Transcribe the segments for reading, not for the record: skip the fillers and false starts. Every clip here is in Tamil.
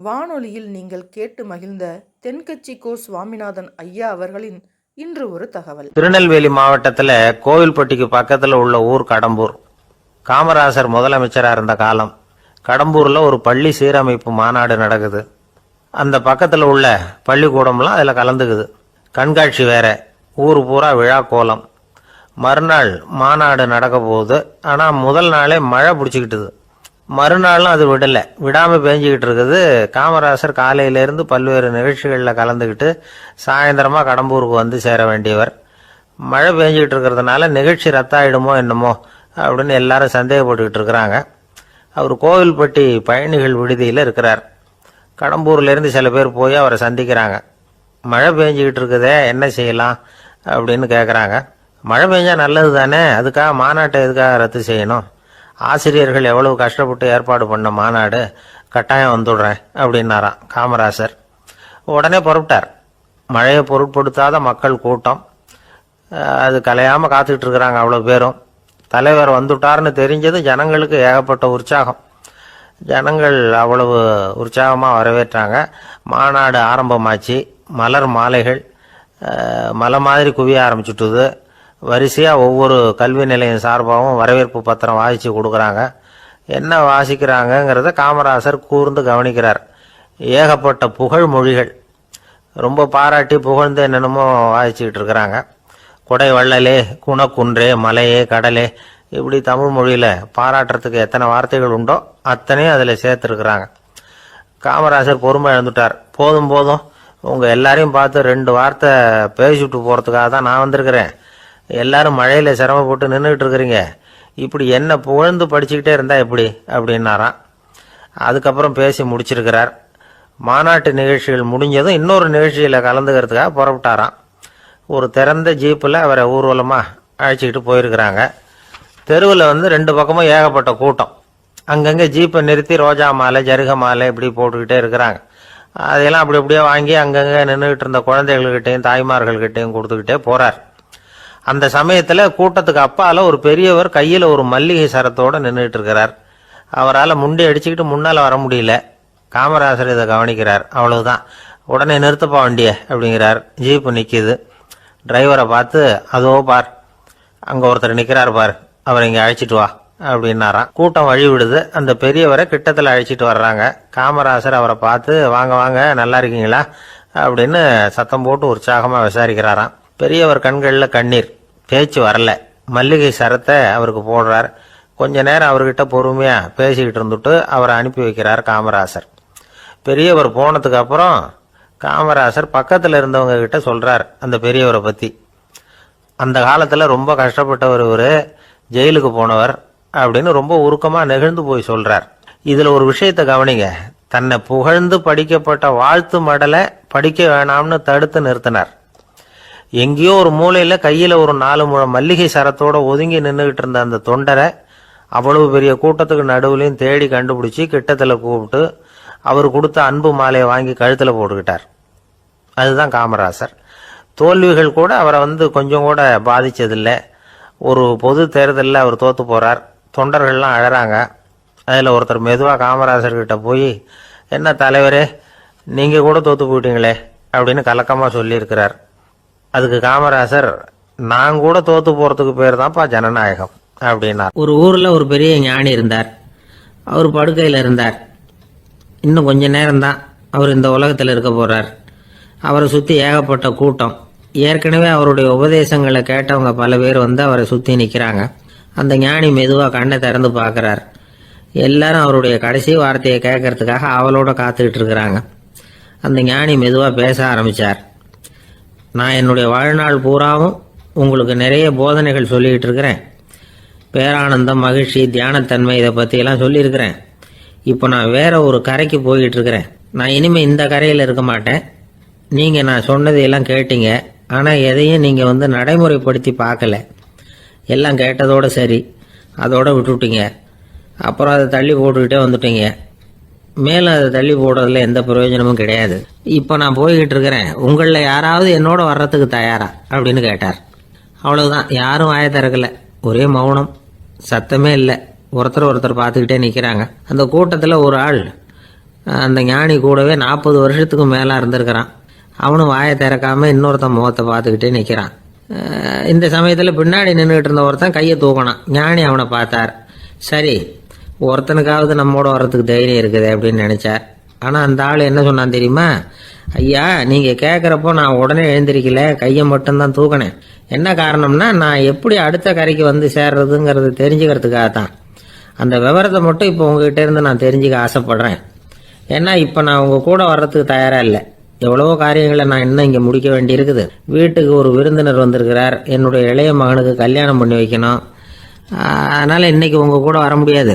வானொலியில் நீங்கள் கேட்டு மகிழ்ந்த தென்கட்சி கோ சுவாமிநாதன் ஐயா அவர்களின் இன்று ஒரு தகவல். திருநெல்வேலி மாவட்டத்தில் கோவில்பட்டிக்கு பக்கத்தில் உள்ள ஊர் கடம்பூர். காமராசர் முதலமைச்சராக இருந்த காலம். கடம்பூரில் ஒரு பள்ளி சீரமைப்பு மாநாடு நடக்குது. அந்த பக்கத்தில் உள்ள பள்ளிக்கூடம்லாம் அதில் கலந்துக்குது. கண்காட்சி வேற, ஊர் பூரா விழா கோலம். மறுநாள் மாநாடு நடக்க போகுது. ஆனால் முதல் நாளே மழை பிடிச்சிக்கிட்டுது. மறுநாளும் அது விடாமல் பேஞ்சிக்கிட்டு இருக்குது. காமராசர் காலையிலேருந்து பல்வேறு நிகழ்ச்சிகளில் கலந்துக்கிட்டு சாயந்தரமாக கடம்பூருக்கு வந்து சேர வேண்டியவர். மழை பேஞ்சிக்கிட்டு இருக்கிறதுனால நிகழ்ச்சி ரத்தாயிடுமோ என்னமோ அப்படின்னு எல்லாரும் சந்தேகப்பட்டுக்கிட்டு இருக்கிறாங்க. அவர் கோவில்பட்டி பயணிகள் விடுதியில் இருக்கிறார். கடம்பூர்லேருந்து சில பேர் போய் அவரை சந்திக்கிறாங்க. மழை பேஞ்சிக்கிட்டு இருக்குதே, என்ன செய்யலாம் அப்படின்னு கேட்குறாங்க. மழை பெஞ்சா நல்லது தானே, அதுக்காக மாநாட்டை எதுக்காக ரத்து செய்யணும்? ஆசிரியர்கள் எவ்வளவு கஷ்டப்பட்டு ஏற்பாடு பண்ண மாநாடு, கட்டாயம் வந்துடுறேன் அப்படின்னாராம் காமராசர். உடனே புறப்பட்டார். மழையை பொருட்படுத்தாத மக்கள் கூட்டம். அது கலையாமல் காத்துக்கிட்டு இருக்கிறாங்க அவ்வளோ பேரும். தலைவர் வந்துட்டார்னு தெரிஞ்சது ஜனங்களுக்கு ஏகப்பட்ட உற்சாகம். ஜனங்கள் அவ்வளவு உற்சாகமாக வரவேற்றாங்க. மாநாடு ஆரம்பமாச்சு. மலர் மாலைகள் மலை மாதிரி குவிய ஆரம்பிச்சுட்டுது. வரிசையாக ஒவ்வொரு கல்வி நிலையம் சார்பாகவும் வரவேற்பு பத்திரம் வாசித்து கொடுக்குறாங்க. என்ன வாசிக்கிறாங்கங்கிறத காமராசர் கூர்ந்து கவனிக்கிறார். ஏகப்பட்ட புகழ் மொழிகள், ரொம்ப பாராட்டி புகழ்ந்து என்னென்னமோ வாசிச்சுக்கிட்டு இருக்கிறாங்க. கொடை வள்ளலே, குணக்குன்றே, மலையே, கடலே, இப்படி தமிழ் மொழியில் பாராட்டுறதுக்கு எத்தனை வார்த்தைகள் உண்டோ அத்தனையும் அதில் சேர்த்துருக்குறாங்க. காமராசர் பொறுமை இழந்துட்டார். போதும் போதும், உங்கள் எல்லாரையும் பார்த்து 2 வார்த்தை பேசிவிட்டு போகிறதுக்காக தான் நான் வந்திருக்கிறேன். எல்லாரும் மழையில் சிரமப்பட்டு நின்றுட்டு இருக்கிறீங்க. இப்படி என்ன புகழ்ந்து படிச்சுக்கிட்டே இருந்தால் எப்படி அப்படின்னாராம். அதுக்கப்புறம் பேசி முடிச்சிருக்கிறார். மாநாட்டு நிகழ்ச்சிகள் முடிஞ்சதும் இன்னொரு நிகழ்ச்சியில் கலந்துக்கிறதுக்காக புறப்பட்டாராம். ஒரு திறந்த ஜீப்பில் அவரை ஊர்வலமாக அழைச்சிக்கிட்டு போயிருக்கிறாங்க. தெருவில் 2 பக்கமும் ஏகப்பட்ட கூட்டம். அங்கங்கே ஜீப்பை நிறுத்தி ரோஜா மாலை, ஜருக மாலை இப்படி போட்டுக்கிட்டே இருக்கிறாங்க. அதையெல்லாம் அப்படி அப்படியே வாங்கி அங்கங்கே நின்றுக்கிட்டு இருந்த குழந்தைகள்கிட்டையும் தாய்மார்கள்கிட்டையும் கொடுத்துக்கிட்டே போகிறார். அந்த சமயத்தில் கூட்டத்துக்கு அப்பால் ஒரு பெரியவர் கையில் ஒரு மல்லிகை சரத்தோடு நின்றுட்டு இருக்கிறார். அவரால் முண்டி அடிச்சுக்கிட்டு முன்னால் வர முடியல. காமராசர் இதை கவனிக்கிறார். அவ்வளவுதான், உடனே நிறுத்தப்பா வண்டிய அப்படிங்கிறார். ஜீப்பு நிற்கிது. டிரைவரை பார்த்து, அதோ பார், அங்கே ஒருத்தர் நிற்கிறார் பார், அவரை இங்கே அழைச்சிட்டு வா அப்படின்னாராம். கூட்டம் வழி விடுது. அந்த பெரியவரை கிட்டத்தில் அழைச்சிட்டு வர்றாங்க. காமராசர் அவரை பார்த்து, வாங்க வாங்க, நல்லா இருக்கீங்களா அப்படின்னு சத்தம் போட்டு உற்சாகமாக விசாரிக்கிறாராம். பெரியவர் கண்களில் கண்ணீர், பேச்சு வரல. மல்லிகை சரத்தை அவருக்கு போடுறார். கொஞ்ச நேரம் அவர்கிட்ட பொறுமையாக பேசிக்கிட்டு இருந்துட்டு அவரை அனுப்பி வைக்கிறார் காமராசர். பெரியவர் போனதுக்கு அப்புறம் காமராசர் பக்கத்தில் இருந்தவங்க கிட்ட சொல்கிறார் அந்த பெரியவரை பற்றி. அந்த காலத்தில் ரொம்ப கஷ்டப்பட்டவர் இவர், ஜெயிலுக்கு போனவர் அப்படின்னு ரொம்ப உருக்கமாக நெகிழ்ந்து போய் சொல்கிறார். இதில் ஒரு விஷயத்தை கவனிங்க. தன்னை புகழ்ந்து படிக்கப்பட்ட வாழ்த்து மடலை படிக்க வேணாம்னு தடுத்து நிறுத்தினார். எங்கேயோ ஒரு மூலையில் கையில் ஒரு 4 முழம் மல்லிகை சரத்தோடு ஒதுங்கி நின்றுக்கிட்டு இருந்த அந்த தொண்டரை அவ்வளவு பெரிய கூட்டத்துக்கு நடுவுலையும் தேடி கண்டுபிடிச்சி கிட்டத்தில் கூப்பிட்டு அவர் கொடுத்த அன்பு மாலையை வாங்கி கழுத்தில் போட்டுக்கிட்டார். அதுதான் காமராசர். தோல்விகள் கூட அவரை கொஞ்சம் கூட பாதித்ததில்லை. ஒரு பொது தேர்தலில் அவர் தோற்று போகிறார். தொண்டர்கள்லாம் அழறாங்க. அதில் ஒருத்தர் மெதுவாக காமராசர்கிட்ட போய், என்ன தலைவரே, நீங்கள் கூட தோற்று போயிட்டீங்களே அப்படின்னு கலக்கமாக சொல்லியிருக்கிறார். அதுக்கு காமராசர், நான் கூட தோத்து போறதுக்கு பேர் தான்ப்பா ஜனநாயகம் அப்படின்னார். ஒரு ஊர்ல ஒரு பெரிய ஞானி இருந்தார். அவர் படுக்கையில் இருந்தார். இன்னும் கொஞ்ச நேரம்தான் அவர் இந்த உலகத்தில் இருக்க போறார். அவரை சுற்றி ஏகப்பட்ட கூட்டம். ஏற்கனவே அவருடைய உபதேசங்களை கேட்டவங்க பல பேர் அவரை சுற்றி நிற்கிறாங்க. அந்த ஞானி மெதுவாக கண்ணை திறந்து பார்க்குறார். எல்லாரும் அவருடைய கடைசி வார்த்தையை கேட்கறதுக்காக அவளோட காத்துக்கிட்டு இருக்கிறாங்க. அந்த ஞானி மெதுவாக பேச ஆரம்பித்தார். நான் என்னுடைய வாழ்நாள் பூராவும் உங்களுக்கு நிறைய போதனைகள் சொல்லிக்கிட்டு இருக்கிறேன். பேரானந்தம், மகிழ்ச்சி, தியானத்தன்மை, இதை பற்றியெல்லாம் சொல்லியிருக்கிறேன். இப்போ நான் வேற ஒரு கரைக்கு போய்கிட்டு இருக்கிறேன். நான் இனிமேல் இந்த கரையில் இருக்க மாட்டேன். நீங்கள் நான் சொன்னதையெல்லாம் கேட்டீங்க, ஆனால் எதையும் நீங்கள் நடைமுறைப்படுத்தி பார்க்கல. எல்லாம் கேட்டதோடு சரி, அதோடு விட்டுவிட்டீங்க. அப்புறம் அதை தள்ளி போட்டுக்கிட்டே வந்துட்டீங்க. மேலும் அதை தள்ளி போடுறதுல எந்த பிரயோஜனமும் கிடையாது. இப்போ நான் போய்கிட்டு இருக்கிறேன். உங்களில் யாராவது என்னோட வர்றதுக்கு தயாரா அப்படின்னு கேட்டார். அவ்வளவுதான், யாரும் வாய திறக்கல. ஒரே மௌனம், சத்தமே இல்லை. ஒருத்தர் பார்த்துக்கிட்டே நிற்கிறாங்க. அந்த கூட்டத்தில் ஒரு ஆள், அந்த ஞானி கூடவே 40 வருஷத்துக்கு மேலே இருந்திருக்கிறான். அவனும் வாயை திறக்காமல் இன்னொருத்தன் முகத்தை பார்த்துக்கிட்டே நிற்கிறான். இந்த சமயத்தில் பின்னாடி நின்றுக்கிட்டு இருந்த ஒருத்தன் கையை தூக்கினான். ஞானி அவனை பார்த்தார். சரி, ஒருத்தனுக்காவது நம்மோட வர்றதுக்கு தைரியம் இருக்குது அப்படின்னு நினச்சார். ஆனால் அந்த ஆள் என்ன சொன்னான் தெரியுமா? ஐயா, நீங்கள் கேட்குறப்போ நான் உடனே எழுந்திருக்கல, கையை மட்டும்தான் தூக்கினேன். என்ன காரணம்னா, நான் எப்படி அடுத்த கரைக்கு வந்து சேர்றதுங்கிறது தெரிஞ்சுக்கிறதுக்காக தான். அந்த விவரத்தை மட்டும் இப்போ உங்ககிட்ட இருந்து நான் தெரிஞ்சுக்க ஆசைப்படுறேன். ஏன்னா இப்போ நான் உங்கள் கூட வர்றதுக்கு தயாராக இல்லை. எவ்வளவோ காரியங்களை நான் இன்னும் இங்கே முடிக்க வேண்டியிருக்குது. வீட்டுக்கு ஒரு விருந்தினர் வந்திருக்கிறார். என்னுடைய இளைய மகனுக்கு கல்யாணம் பண்ணி வைக்கணும். அதனால் இன்றைக்கி உங்கள் கூட வர முடியாது.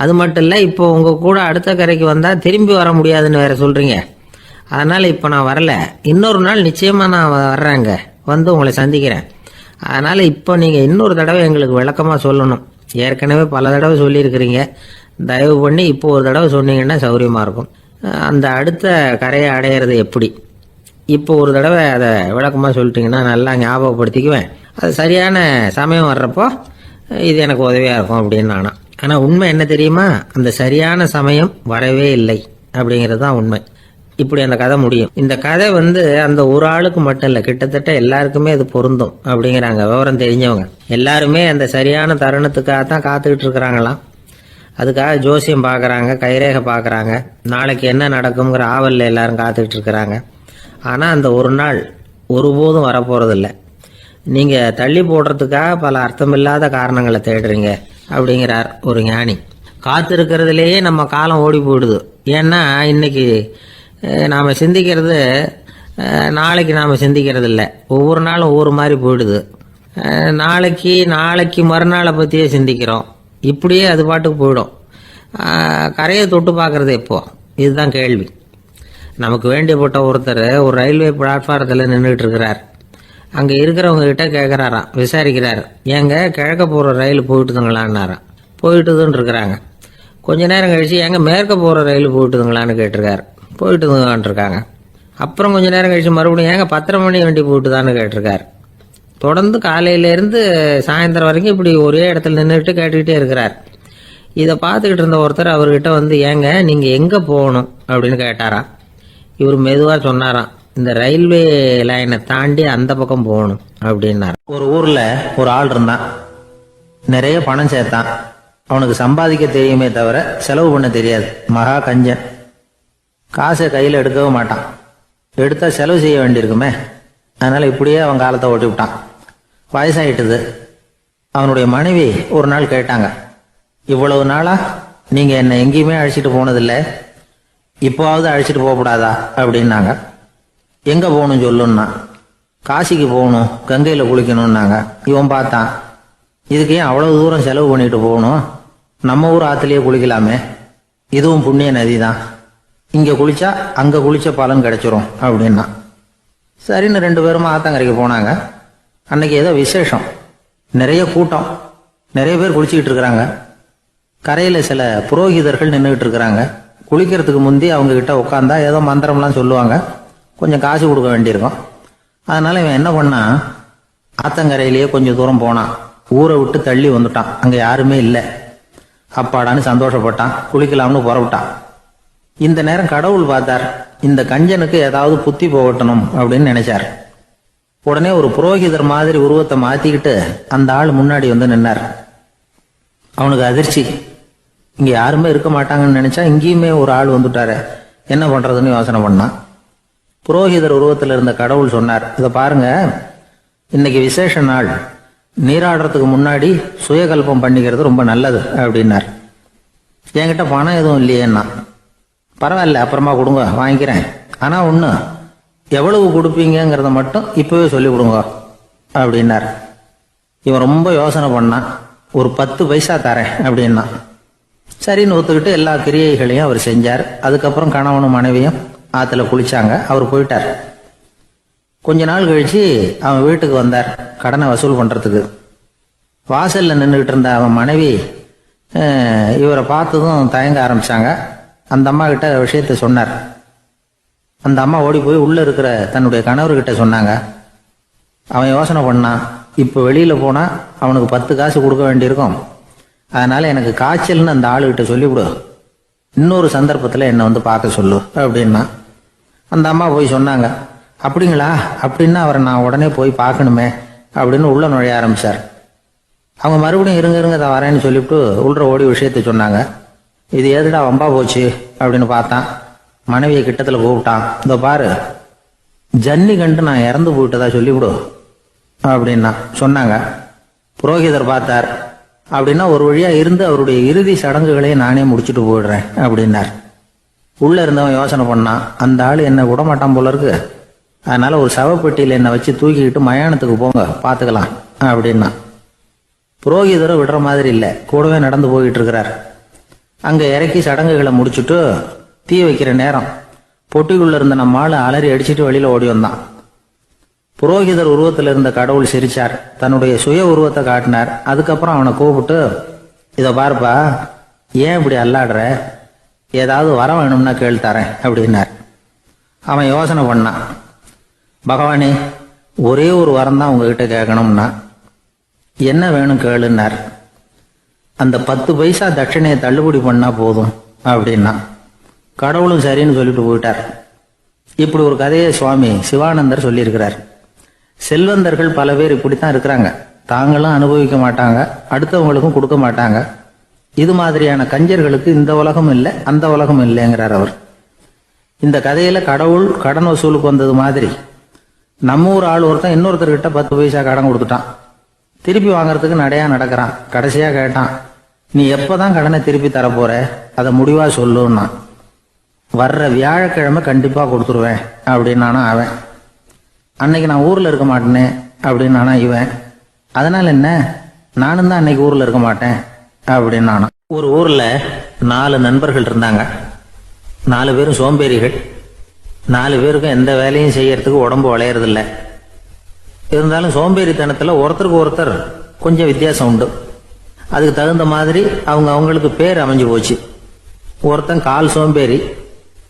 அது மட்டும் இல்லை, இப்போ உங்கள் கூட அடுத்த கரைக்கு வந்தால் திரும்பி வர முடியாதுன்னு வேறு சொல்கிறீங்க. அதனால் இப்போ நான் வரல. இன்னொரு நாள் நிச்சயமாக நான் வர்றேங்க, வந்து உங்களை சந்திக்கிறேன். அதனால் இப்போ நீங்கள் இன்னொரு தடவை எங்களுக்கு விளக்கமாக சொல்லணும். ஏற்கனவே பல தடவை சொல்லியிருக்கிறீங்க. தயவு பண்ணி இப்போ ஒரு தடவை சொன்னீங்கன்னா சௌகரியமாக இருக்கும். அந்த அடுத்த கரையை அடையிறது எப்படி, இப்போ ஒரு தடவை அதை விளக்கமாக சொல்லிட்டீங்கன்னா நல்லா ஞாபகப்படுத்திக்குவேன். அது சரியான சமயம் வர்றப்போ இது எனக்கு உதவியாக இருக்கும் அப்படின்னு நானா. ஆனால் உண்மை என்ன தெரியுமா? அந்த சரியான சமயம் வரவே இல்லை அப்படிங்கிறது தான் உண்மை. இப்படி அந்த கதை முடியும். இந்த கதை அந்த ஒரு ஆளுக்கு மட்டும் இல்லை, கிட்டத்தட்ட எல்லாருக்குமே அது பொருந்தும் அப்படிங்கிறாங்க விவரம் தெரிஞ்சவங்க. எல்லாருமே அந்த சரியான தருணத்துக்காக தான் காத்துக்கிட்டு இருக்கிறாங்களாம். அதுக்காக ஜோசியம் பார்க்குறாங்க, கைரேகை பார்க்குறாங்க, நாளைக்கு என்ன நடக்குங்கிற ஆவலில் எல்லாரும் காத்துக்கிட்டு இருக்கிறாங்க. ஆனால் அந்த ஒரு நாள் ஒருபோதும் வரப்போகிறதில்ல. நீங்கள் தள்ளி போடுறதுக்காக பல அர்த்தமில்லாத காரணங்களை தேடுறீங்க அப்படிங்கிறார் ஒரு ஞானி. காத்திருக்கிறதுலேயே நம்ம காலம் ஓடி போயிடுது. ஏன்னா இன்னைக்கு நாம் சிந்திக்கிறது நாளைக்கு நாம் சிந்திக்கிறது இல்லை. ஒவ்வொரு நாளும் ஒவ்வொரு மாதிரி போயிடுது. நாளைக்கு மறுநாளை பற்றியே சிந்திக்கிறோம். இப்படியே அது பாட்டுக்கு போயிடும். கரையை தொட்டு பார்க்குறது எப்போ, இதுதான் கேள்வி. நமக்கு வேண்டியப்பட்ட ஒருத்தர் ஒரு ரயில்வே பிளாட்ஃபாரத்தில் நின்றுட்டு இருக்கிறார். அங்கே இருக்கிறவங்க கிட்ட கேட்குறாராம், விசாரிக்கிறார். ஏங்க கிழக்க போகிற ரயில் போயிட்டுதுங்களான்னாராம். போயிட்டுதுன்னு இருக்கிறாங்க. கொஞ்ச நேரம் கழிச்சு ஏங்க மேற்க போகிற ரயில் போயிட்டுதுங்களான்னு கேட்டிருக்காரு. போயிட்டுதுங்களான் இருக்காங்க. அப்புறம் கொஞ்ச நேரம் கழிச்சு மறுபடியும் ஏங்க 10:30 மணி வண்டி போயிட்டுதான்னு கேட்டிருக்காரு. தொடர்ந்து காலையிலேருந்து சாயந்தரம் வரைக்கும் இப்படி ஒரே இடத்துல நின்றுட்டு கேட்டுக்கிட்டே இருக்கிறார். இதை பார்த்துக்கிட்டு இருந்த ஒருத்தர் அவர்கிட்ட ஏங்க நீங்கள் எங்கே போகணும் அப்படின்னு கேட்டாராம். இவர் மெதுவாக சொன்னாராம், இந்த ரயில்வே லைனை தாண்டி அந்த பக்கம் போகணும் அப்படின்னார். ஒரு ஊரில் ஒரு ஆள் இருந்தான். நிறைய பணம் சேர்த்தான். அவனுக்கு சம்பாதிக்க தெரியுமே தவிர செலவு பண்ண தெரியாது. மகா கஞ்சன். காசை கையில் எடுக்கவும் மாட்டான். எடுத்தால் செலவு செய்ய வேண்டியிருக்குமே. அதனால் இப்படியே அவன் காலத்தை ஓட்டி விட்டான். வயசாயிட்டுது. அவனுடைய மனைவி ஒரு நாள் கேட்டாங்க, இவ்வளவு நாளா நீங்கள் என்னை எங்கேயுமே அழைச்சிட்டு போனதில்லை, இப்போவாவது அழைச்சிட்டு போகக்கூடாதா அப்படின்னாங்க. எங்கே போகணும் சொல்லுன்னா. காசிக்கு போகணும், கங்கையில் குளிக்கணும்னாங்க. இவன் பார்த்தான், இதுக்கு ஏன் அவ்வளோ தூரம் செலவு பண்ணிட்டு போகணும், நம்ம ஊர் ஆற்றுலேயே குளிக்கலாமே, இதுவும் புண்ணிய நதி தான், இங்கே குளிச்சா அங்கே குளிச்ச பலன் கிடைச்சிரும் அப்படின்னா. சரின்னு 2 பேரும் ஆத்தங்கரைக்கு போனாங்க. அன்னைக்கு ஏதோ விசேஷம், நிறைய கூட்டம், நிறைய பேர் குளிச்சுக்கிட்டு இருக்கிறாங்க. கரையில் சில புரோகிதர்கள் நின்றுக்கிட்டு இருக்கிறாங்க. குளிக்கிறதுக்கு முந்தி அவங்க கிட்ட உட்காந்தா ஏதோ மந்திரம்லாம் சொல்லுவாங்க, கொஞ்சம் காசு கொடுக்க வேண்டியிருக்கும். அதனால இவன் என்ன பண்ணான், ஆத்தங்கரையிலேயே கொஞ்சம் தூரம் போனான். ஊரை விட்டு தள்ளி வந்துட்டான். அங்கே யாருமே இல்லை. அப்பாடான்னு சந்தோஷப்பட்டான். குளிக்கலாம்னு புறப்பட்டான். இந்த நேரம் கடவுள் பார்த்தார், இந்த கஞ்சனுக்கு ஏதாவது புத்தி போகட்டணும் அப்படின்னு நினைச்சார். உடனே ஒரு புரோகிதர் மாதிரி உருவத்தை மாத்திக்கிட்டு அந்த ஆள் முன்னாடி நின்னார். அவனுக்கு அதிர்ச்சி. இங்க யாருமே இருக்க மாட்டாங்கன்னு நினைச்சா இங்கேயுமே ஒரு ஆள் வந்துட்டாரு, என்ன பண்றதுன்னு யோசனை பண்ணான். புரோகிதர் உருவத்தில் இருந்த கடவுள் சொன்னார், இதை பாருங்க, இன்னைக்கு விசேஷ நாள், நீராடுறதுக்கு முன்னாடி சுயகல்பம் பண்ணிக்கிறது ரொம்ப நல்லது அப்படின்னார். என்கிட்ட பணம் எதுவும் இல்லையேன்னா. பரவாயில்ல, அப்புறமா கொடுங்க, வாங்கிக்கிறேன். ஆனால் ஒன்று, எவ்வளவு கொடுப்பீங்கிறத மட்டும் இப்போவே சொல்லி கொடுங்க அப்படின்னார். இவன் ரொம்ப யோசனை பண்ணான். ஒரு 10 பைசா தரேன் அப்படின்னா. சரின்னு ஒத்துக்கிட்டு எல்லா கிரியைகளையும் அவர் செஞ்சார். அதுக்கப்புறம் கணவனும் மனைவியும் ஆற்றுல குளிச்சாங்க. அவர் போயிட்டார். கொஞ்ச நாள் கழிச்சு அவன் வீட்டுக்கு வந்தார் கடனை வசூல் பண்ணுறதுக்கு. வாசலில் நின்றுக்கிட்டு இருந்த அவன் மனைவி இவரை பார்த்ததும் தயங்க ஆரம்பித்தாங்க. அந்த அம்மா கிட்ட விஷயத்த சொன்னார். அந்த அம்மா ஓடி போய் உள்ளே இருக்கிற தன்னுடைய கணவர்கிட்ட சொன்னாங்க. அவன் யோசனை பண்ணான், இப்போ வெளியில் போனால் அவனுக்கு 10 காசு கொடுக்க வேண்டியிருக்கும், அதனால் எனக்கு காய்ச்சல்னு அந்த ஆளுகிட்ட சொல்லிவிடு, இன்னொரு சந்தர்ப்பத்தில் என்னை வந்து பார்க்க சொல்லு அப்படின்னா. அந்த அம்மா போய் சொன்னாங்க. அப்படிங்களா, அப்படின்னா அவரை நான் உடனே போய் பார்க்கணுமே அப்படின்னு உள்ள நுழைய ஆரம்பித்தார். அவங்க மறுபடியும் இருங்க இருங்க தான் வரேன்னு சொல்லிவிட்டு உள்ள ஓடி விஷயத்தை சொன்னாங்க. இது எதுடா வம்பா போச்சு அப்படின்னு பார்த்தான். மனைவியை கிட்டத்தில் கூப்பிட்டான். இதோ பாரு, ஜன்னி கண்டு நான் இறந்து போயிட்டதா சொல்லிவிடு அப்படின்னா சொன்னாங்க. புரோகிதர் பார்த்தார். அப்படின்னா ஒரு வழியா இருந்து அவருடைய இறுதி சடங்குகளையும் நானே முடிச்சுட்டு போயிடுறேன் அப்படின்னார். உள்ள இருந்தவன் யோசனை பண்ணான், அந்த ஆள் என்ன விட மாட்டான் போல இருக்கு, அதனால ஒரு சவப்பெட்டியில் என்னை வச்சு தூக்கிக்கிட்டு மயானத்துக்கு போங்க பார்த்துக்கலாம் அப்படின்னா. புரோகிதரை விடுற மாதிரி இல்லை, கூடவே நடந்து போயிட்டு இருக்கிறார். அங்கே இறக்கி சடங்குகளை முடிச்சுட்டு தீ வைக்கிற நேரம் பொட்டிக்குள்ள இருந்த நம்ம ஆள் அலறி அடிச்சுட்டு வெளியில ஓடி வந்தான். புரோகிதர் உருவத்தில் இருந்த கடவுள் சிரிச்சார், தன்னுடைய சுய உருவத்தை காட்டினார். அதுக்கப்புறம் அவனை கூப்பிட்டு, இதை பாருப்பா, ஏன் இப்படி அல்லாடுற, ஏதாவது வர வேணும்னா கேள் தரேன் அப்படின்னார். அவன் யோசனை பண்ணான். பகவானே, ஒரே ஒரு வரம் தான் உங்ககிட்ட கேட்கணும்னா. என்ன வேணும் கேளுன்னார். அந்த 10 பைசா தட்சணையை தள்ளுபடி பண்ணா போதும் அப்படின்னா. கடவுளும் சரின்னு சொல்லிட்டு போயிட்டார். இப்படி ஒரு கதையை சுவாமி சிவானந்தர் சொல்லியிருக்கிறார். செல்வந்தர்கள் பல பேர் இப்படித்தான் இருக்கிறாங்க. தாங்களும் அனுபவிக்க மாட்டாங்க, அடுத்தவங்களுக்கும் கொடுக்க மாட்டாங்க. இது மாதிரியான கஞ்சர்களுக்கு இந்த உலகம் இல்லை அந்த உலகம் இல்லைங்கிறார் அவர். இந்த கதையில கடவுள் கடன் வசூலுக்கு வந்தது மாதிரி நம்ம ஊர் ஆள் ஒருத்தன் இன்னொருத்தர்கிட்ட 10 பைசா கடன் கொடுத்துட்டான். திருப்பி வாங்கறதுக்கு நடையா நடக்கிறான். கடைசியா கேட்டான், நீ எப்பதான் கடனை திருப்பி தரப்போற, அதை முடிவா சொல்லுன்னா. வர்ற வியாழக்கிழமை கண்டிப்பா கொடுத்துருவேன் அப்படின்னானா அவன். அன்னைக்கு நான் ஊர்ல இருக்க மாட்டேனே அப்படின்னானா இவன். அதனால என்ன, நானும் தான் அன்னைக்கு ஊர்ல இருக்க மாட்டேன் அப்படின்னானா. ஒரு ஊர்ல 4 நண்பர்கள் இருந்தாங்க. 4 பேரும் சோம்பேறிகள். 4 பேருக்கும் எந்த வேலையும் செய்யறதுக்கு உடம்பு வளையறதில்ல. இருந்தாலும் சோம்பேறித்தனத்துல ஒருத்தருக்கு ஒருத்தர் கொஞ்சம் வித்தியாசம் உண்டு. அதுக்கு தகுந்த மாதிரி அவங்களுக்கு பேர் அமைஞ்சு போச்சு. ஒருத்தன் கால் சோம்பேறி,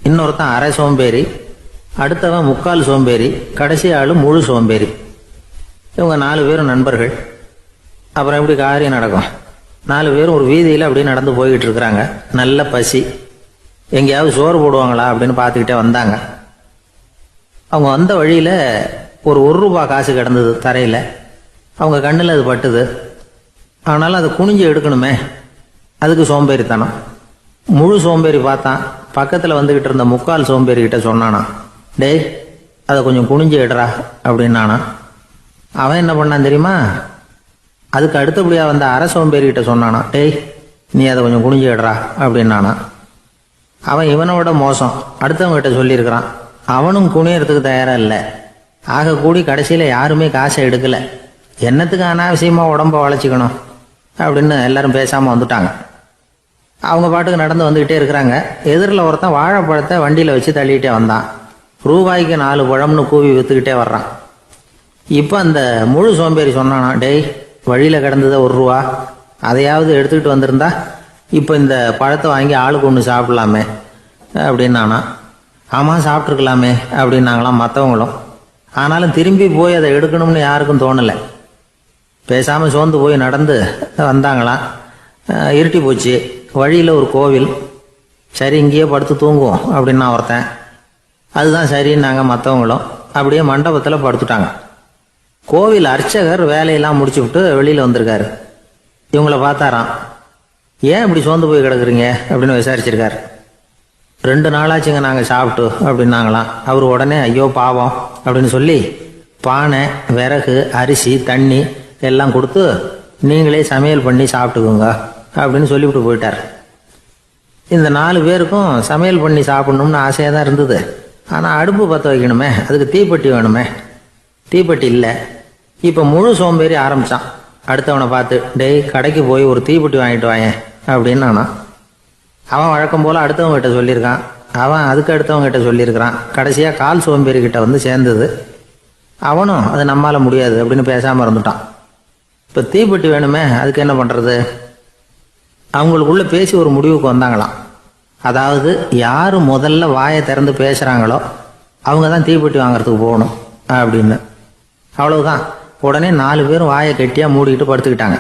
இன்னொருத்தன் அரை சோம்பேறி, அடுத்தவன் முக்கால் சோம்பேறி, கடைசி ஆளு முழு சோம்பேறி. இவங்க 4 பேரும் நண்பர்கள். அப்புறம் எப்படி காரியம் நடக்கும்? 4 பேரும் ஒரு வீதியில் அப்படியே நடந்து போய்கிட்டு இருக்கிறாங்க. நல்ல பசி. எங்கேயாவது சோறு போடுவாங்களா அப்படின்னு பார்த்துக்கிட்டே வந்தாங்க. அவங்க வந்த வழியில் ஒரு ₹1 காசு கிடந்தது தரையில். அவங்க கண்ணில் அது பட்டுது. ஆனாலும் அதை குனிஞ்சு எடுக்கணுமே, அதுக்கு சோம்பேறித்தனம். முழு சோம்பேறி பார்த்தான். பக்கத்தில் வந்துக்கிட்டு இருந்த முக்கால் சோம்பேறி கிட்ட சொன்னானா, டேய் அதை கொஞ்சம் குனிஞ்சு எடுறா அப்படின்னானா. அவன் என்ன பண்ணான் தெரியுமா, அதுக்கு அடுத்தபடியாக வந்த அரை சோம்பேறி கிட்ட சொன்னானா, டேய் நீ அதை கொஞ்சம் குனிஞ்சு எடுறா அப்படின்னானா. அவன் இவனோட மோசம், அடுத்தவங்க கிட்ட சொல்லியிருக்கிறான். அவனும் குனியறதுக்கு தயாரா இல்லை. ஆக கூடி கடைசியில் யாருமே காசை எடுக்கல. என்னத்துக்கு அனாவசியமா உடம்ப வளைச்சிக்கணும் அப்படின்னு எல்லாரும் பேசாம வந்துட்டாங்க. அவங்க பாட்டுக்கு நடந்து வந்துகிட்டே இருக்கிறாங்க. எதிரில் ஒருத்தன் வாழைப்பழத்தை வண்டியில வச்சு தள்ளிக்கிட்டே வந்தான். ரூபாய்க்கு 4 பழம்னு கூவி வித்துக்கிட்டே வர்றான். இப்போ அந்த முழு சோம்பேறி சொன்னானா, டேய் வழியில கிடந்தது ₹1, அதையாவது எடுத்துக்கிட்டு வந்திருந்தா இப்போ இந்த பழத்தை வாங்கி ஆளுக்கு ஒன்று சாப்பிடலாமே அப்படின்னானா. ஆமாம் சாப்பிட்ருக்கலாமே அப்படின்னாங்களாம் மற்றவங்களும். ஆனாலும் திரும்பி போய் அதை எடுக்கணும்னு யாருக்கும் தோணலை. பேசாமல் சோர்ந்து போய் நடந்து வந்தாங்களாம். இருட்டி போச்சு. வழியில் ஒரு கோவில். சரி இங்கேயே படுத்து தூங்குவோம் அப்படின்னா ஒருத்தன். அதுதான் சரின்னாங்க மற்றவங்களும். அப்படியே மண்டபத்தில் படுத்துட்டாங்க. கோவில் அர்ச்சகர் வேலையெல்லாம் முடிச்சு விட்டு வெளியில் வந்திருக்காரு. இவங்கள பார்த்தாராம். ஏன் இப்படி சோர்ந்து போய் கிடக்குறீங்க அப்படின்னு விசாரிச்சிருக்காரு. 2 நாளாச்சுங்க நாங்கள் சாப்பிட்டு அப்படின்னாங்களாம். அவர் உடனே ஐயோ பாவம் அப்படின்னு சொல்லி பானை, விறகு, அரிசி, தண்ணி எல்லாம் கொடுத்து நீங்களே சமையல் பண்ணி சாப்பிட்டுக்குங்க அப்படின்னு சொல்லிவிட்டு போயிட்டார். இந்த 4 பேருக்கும் சமையல் பண்ணி சாப்பிடணும்னு ஆசையாக தான் இருந்தது. ஆனால் அடுப்பு பற்ற வைக்கணுமே, அதுக்கு தீப்பெட்டி வேணுமே. தீப்பெட்டி இல்லை. இப்போ முழு சோம்பேறி ஆரம்பித்தான். அடுத்தவனை பார்த்து, டேய் கடைக்கு போய் ஒரு தீப்பெட்டி வாங்கிட்டு வாயேன் அப்படின்னு நானா. அவன் வழக்கம் போல் அடுத்தவங்க கிட்ட சொல்லியிருக்கான். அவன் அதுக்கு அடுத்தவங்க கிட்ட சொல்லியிருக்கிறான். கடைசியாக கால் சோம்பேறி கிட்ட வந்து சேர்ந்தது. அவனும் அது நம்மால் முடியாது அப்படின்னு பேசாமல் இருந்துட்டான். இப்போ தீப்பெட்டி வேணுமே, அதுக்கு என்ன பண்ணுறது? அவங்களுக்குள்ள பேசி ஒரு முடிவுக்கு வந்தாங்களாம். அதாவது யார் முதல்ல வாயை திறந்து பேசுகிறாங்களோ அவங்க தான் தீப்பெட்டி வாங்கிறதுக்கு போகணும் அப்படின்னு. அவ்வளவுதான். உடனே 4 பேரும் வாயை கெட்டியாக மூடிக்கிட்டு படுத்துக்கிட்டாங்க.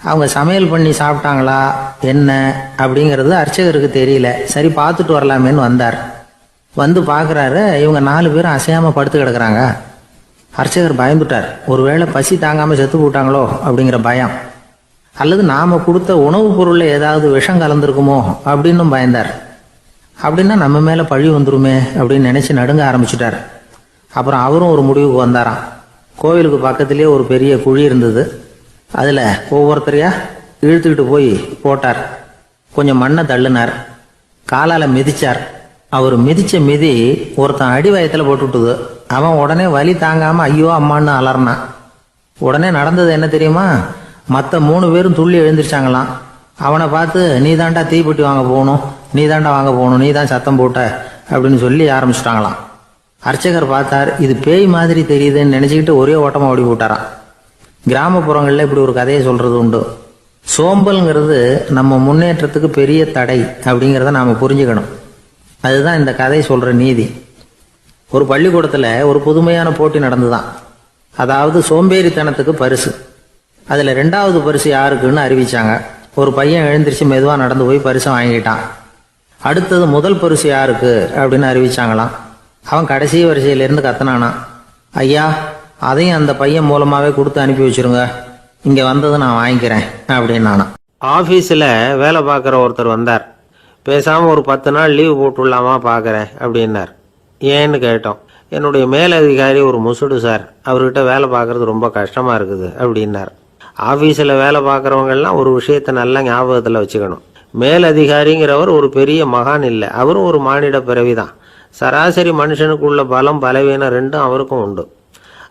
அவங்க சமையல் பண்ணி சாப்பிட்டாங்களா என்ன அப்படிங்கிறது அர்ச்சகருக்கு தெரியல. சரி பார்த்துட்டு வரலாமேன்னு வந்தார். வந்து பார்க்குறாரு, இவங்க 4 பேரும் அசையாமல் படுத்து கிடக்குறாங்க. அர்ச்சகர் பயந்துட்டார். ஒருவேளை பசி தாங்காமல் செத்து போட்டாங்களோ அப்படிங்கிற பயம், அல்லது நாம் கொடுத்த உணவுப் பொருளில் ஏதாவது விஷம் கலந்துருக்குமோ அப்படின்னும் பயந்தார். அப்படின்னா நம்ம மேலே பழி வந்துருமே அப்படின்னு நினச்சி நடுங்க ஆரம்பிச்சுட்டார். அப்புறம் அவரும் ஒரு முடிவுக்கு வந்தாராம். கோவிலுக்கு பக்கத்துலேயே ஒரு பெரிய குழி இருந்தது. அதில் ஒவ்வொருத்தரையா இழுத்துக்கிட்டு போய் போட்டார். கொஞ்சம் மண்ணை தள்ளினார். காலால் மிதிச்சார். அவர் மிதித்த மிதி ஒருத்தன் அடி வயத்தில் போட்டுவிட்டுது. அவன் உடனே வலி தாங்காமல் ஐயோ அம்மான்னு அலறினான். உடனே நடந்தது என்ன தெரியுமா? மற்ற 3 பேரும் துள்ளி எழுந்திருச்சாங்களாம். அவனை பார்த்து நீ தாண்டா தீப்பெட்டி வாங்க போகணும், நீ தாண்டா வாங்க போகணும், நீ தான் சத்தம் போட்ட அப்படின்னு சொல்லி ஆரம்பிச்சிட்டாங்களாம். அர்ச்சகர் பார்த்தார். இது பேய் மாதிரி தெரியுதுன்னு நினச்சிக்கிட்டு ஒரே ஓட்டமாக ஓடி போட்டாராம். கிராமப்புறங்களில் இப்படி ஒரு கதையை சொல்கிறது உண்டு. சோம்பல்ங்கிறது நம்ம முன்னேற்றத்துக்கு பெரிய தடை அப்படிங்கிறத நாம் புரிஞ்சுக்கணும். அதுதான் இந்த கதை சொல்கிற நீதி. ஒரு பள்ளிக்கூடத்தில் ஒரு புதுமையான போட்டி நடந்துதான். அதாவது சோம்பேறித்தனத்துக்கு பரிசு. அதில் 2வது பரிசு யாருக்குன்னு அறிவிச்சாங்க. ஒரு பையன் எழுந்திரிச்சு மெதுவாக நடந்து போய் பரிசை வாங்கிட்டான். அடுத்தது முதல் பரிசு யாருக்கு அப்படின்னு அறிவிச்சாங்களாம். அவன் கடைசி வரிசையிலேருந்து கத்தனானா, ஐயா அதையும் அந்த பையன் மூலமாகவே கொடுத்து அனுப்பி வச்சிருங்க, இங்கே வந்தது நான் வாங்கிக்கிறேன் அப்படின்னு நானா. ஆஃபீஸில் வேலை பார்க்குற ஒருத்தர் வந்தார். பேசாமல் ஒரு 10 நாள் லீவு போட்டுடலாமா பார்க்குறேன் அப்படின்னார். ஏன்னு கேட்டோம். என்னுடைய மேலதிகாரி ஒரு முசுடு சார், அவர்கிட்ட வேலை பார்க்குறது ரொம்ப கஷ்டமாக இருக்குது அப்படின்னார். ஆஃபீஸில் வேலை பார்க்குறவங்கெல்லாம் ஒரு விஷயத்தை நல்லா ஞாபகத்தில் வச்சுக்கணும். மேலதிகாரிங்கிறவர் ஒரு பெரிய மகான் இல்லை, அவரும் ஒரு மானிட பிறவி தான். சராசரி மனுஷனுக்குள்ள பலம் பலவீனம் 2ம் அவருக்கும் உண்டு.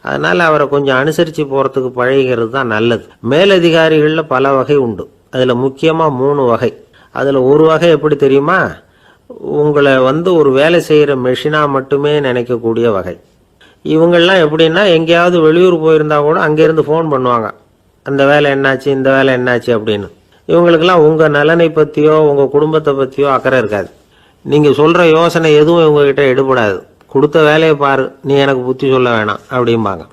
அதனால் அவரை கொஞ்சம் அனுசரித்து போகிறதுக்கு பழகிறது தான் நல்லது. மேலதிகாரிகளில் பல வகை உண்டு. அதில் முக்கியமாக 3 வகை. அதில் ஒரு வகை எப்படி தெரியுமா? உங்களை ஒரு வேலை செய்கிற மெஷினாக மட்டுமே நினைக்கக்கூடிய வகை. இவங்கெல்லாம் எப்படின்னா, எங்கேயாவது வெளியூர் போயிருந்தா கூட அங்கேருந்து ஃபோன் பண்ணுவாங்க, அந்த வேலை என்னாச்சு, இந்த வேலை என்னாச்சு அப்படின்னு. இவங்களுக்கெல்லாம் உங்கள் நலனை பற்றியோ உங்கள் குடும்பத்தை பற்றியோ அக்கறை இருக்காது. நீங்கள் சொல்கிற யோசனை எதுவும் இவங்ககிட்ட எடுபடாது. கொடுத்த வேலையை பாரு, நீ எனக்கு புத்தி சொல்ல வேணாம் அப்படிம்பாங்க.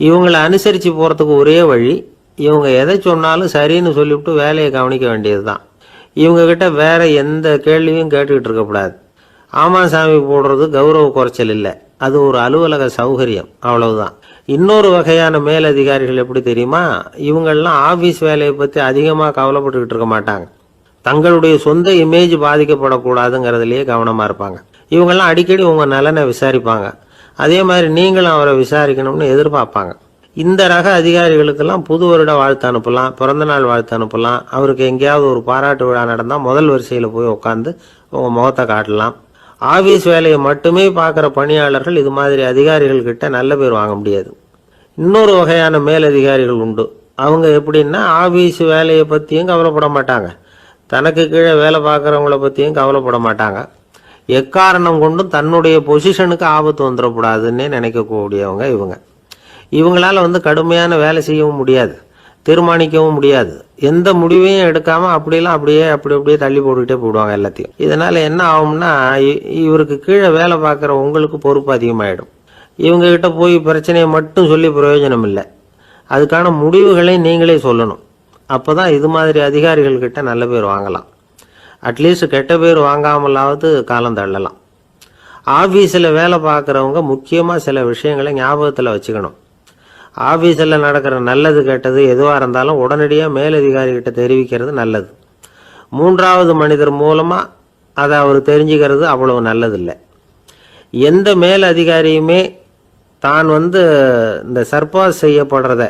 இவங்களை அனுசரித்து போகிறதுக்கு ஒரே வழி, இவங்க எதை சொன்னாலும் சரின்னு சொல்லிவிட்டு வேலையை கவனிக்க வேண்டியது தான். இவங்ககிட்ட வேற எந்த கேள்வியும் கேட்டுக்கிட்டு இருக்கக்கூடாது. ஆமாம் சாமி போடுறது கௌரவ குறைச்சல் இல்லை, அது ஒரு அலுவலக சௌகரியம், அவ்வளவுதான். இன்னொரு வகையான மேலதிகாரிகள் எப்படி தெரியுமா? இவங்கெல்லாம் ஆஃபீஸ் வேலையை பற்றி அதிகமாக கவலைப்பட்டுக்கிட்டு இருக்க மாட்டாங்க. தங்களுடைய சொந்த இமேஜ் பாதிக்கப்படக்கூடாதுங்கிறதுலையே கவனமாக இருப்பாங்க. இவங்கெல்லாம் அடிக்கடி உங்கள் நலனை விசாரிப்பாங்க. அதே மாதிரி நீங்களும் அவரை விசாரிக்கணும்னு எதிர்பார்ப்பாங்க. இந்த ரக அதிகாரிகளுக்கெல்லாம் புது வருட வாழ்த்து அனுப்பலாம், பிறந்தநாள் வாழ்த்து அனுப்பலாம். அவருக்கு எங்கேயாவது ஒரு பாராட்டு விழா நடந்தால் முதல் வரிசையில் போய் உட்காந்து உங்கள் முகத்தை காட்டலாம். ஆஃபீஸ் வேலையை மட்டுமே பார்க்குற பணியாளர்கள் இது மாதிரி அதிகாரிகள் கிட்ட நல்ல பேர் வாங்க முடியாது. இன்னொரு வகையான மேலதிகாரிகள் உண்டு. அவங்க எப்படின்னா, ஆஃபீஸ் வேலையை பற்றியும் கவலைப்பட மாட்டாங்க, தனக்கு கீழே வேலை பார்க்குறவங்கள பற்றியும் கவலைப்பட மாட்டாங்க. எக்காரணம் கொண்டும் தன்னுடைய பொசிஷனுக்கு ஆபத்து வந்துடக்கூடாதுன்னே நினைக்கக்கூடியவங்க இவங்க. இவங்களால கடுமையான வேலை செய்யவும் முடியாது, தீர்மானிக்கவும் முடியாது. எந்த முடிவையும் எடுக்காம அப்படியே தள்ளி போட்டுக்கிட்டே போடுவாங்க எல்லாத்தையும். இதனால என்ன ஆகும்னா, இவருக்கு கீழே வேலை பார்க்குற உங்களுக்கு பொறுப்பு அதிகமாயிடும். இவங்க கிட்ட போய் பிரச்சனையை மட்டும் சொல்லி பிரயோஜனம் இல்லை, அதுக்கான முடிவுகளை நீங்களே சொல்லணும். அப்போதான் இது மாதிரி அதிகாரிகள் கிட்ட நல்ல பேர் வாங்கலாம். அட்லீஸ்ட் கெட்ட பேர் வாங்காமலாவது காலம் தள்ளலாம். ஆஃபீஸில் வேலை பார்க்குறவங்க முக்கியமாக சில விஷயங்களை ஞாபகத்தில் வச்சுக்கணும். ஆஃபீஸில் நடக்கிற நல்லது கெட்டது எதுவாக இருந்தாலும் உடனடியாக மேலதிகாரிகிட்ட தெரிவிக்கிறது நல்லது. 3வது மனிதர் மூலமாக அதை அவர் தெரிஞ்சுக்கிறது அவ்வளவு நல்லதில்லை. எந்த மேல் அதிகாரியுமே தான் இந்த சர்பாஸ் செய்யப்படுறத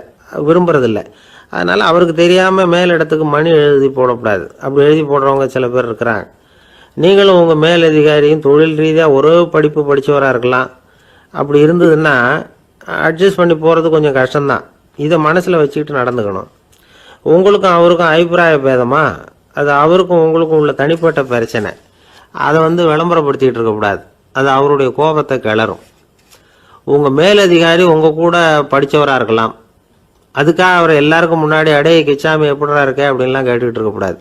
விரும்புறதில்லை. அதனால் அவருக்கு தெரியாமல் மேலிடத்துக்கு மணி எழுதி போடக்கூடாது. அப்படி எழுதி போடுறவங்க சில பேர் இருக்கிறாங்க. நீங்களும் உங்கள் மேலதிகாரியும் தொழில் ரீதியாக ஒரே படிப்பு படித்தவராக இருக்கலாம். அப்படி இருந்ததுன்னா அட்ஜஸ்ட் பண்ணி போகிறது கொஞ்சம் கஷ்டம்தான். இதை மனசில் வச்சுக்கிட்டு நடந்துக்கணும். உங்களுக்கும் அவருக்கும் அபிப்பிராய பேதமா, அது அவருக்கும் உங்களுக்கும் உள்ள தனிப்பட்ட பிரச்சனை, அதை விளம்பரப்படுத்திக்கிட்டு இருக்கக்கூடாது. அது அவருடைய கோபத்தை கிளறும். உங்கள் மேலதிகாரி உங்கள் கூட படித்தவராக இருக்கலாம், அதுக்காக அவரை எல்லாருக்கும் முன்னாடி அடைய கிச்சாமி எப்படிடா இருக்க அப்படின்லாம் கேட்டுக்கிட்டு இருக்கக்கூடாது.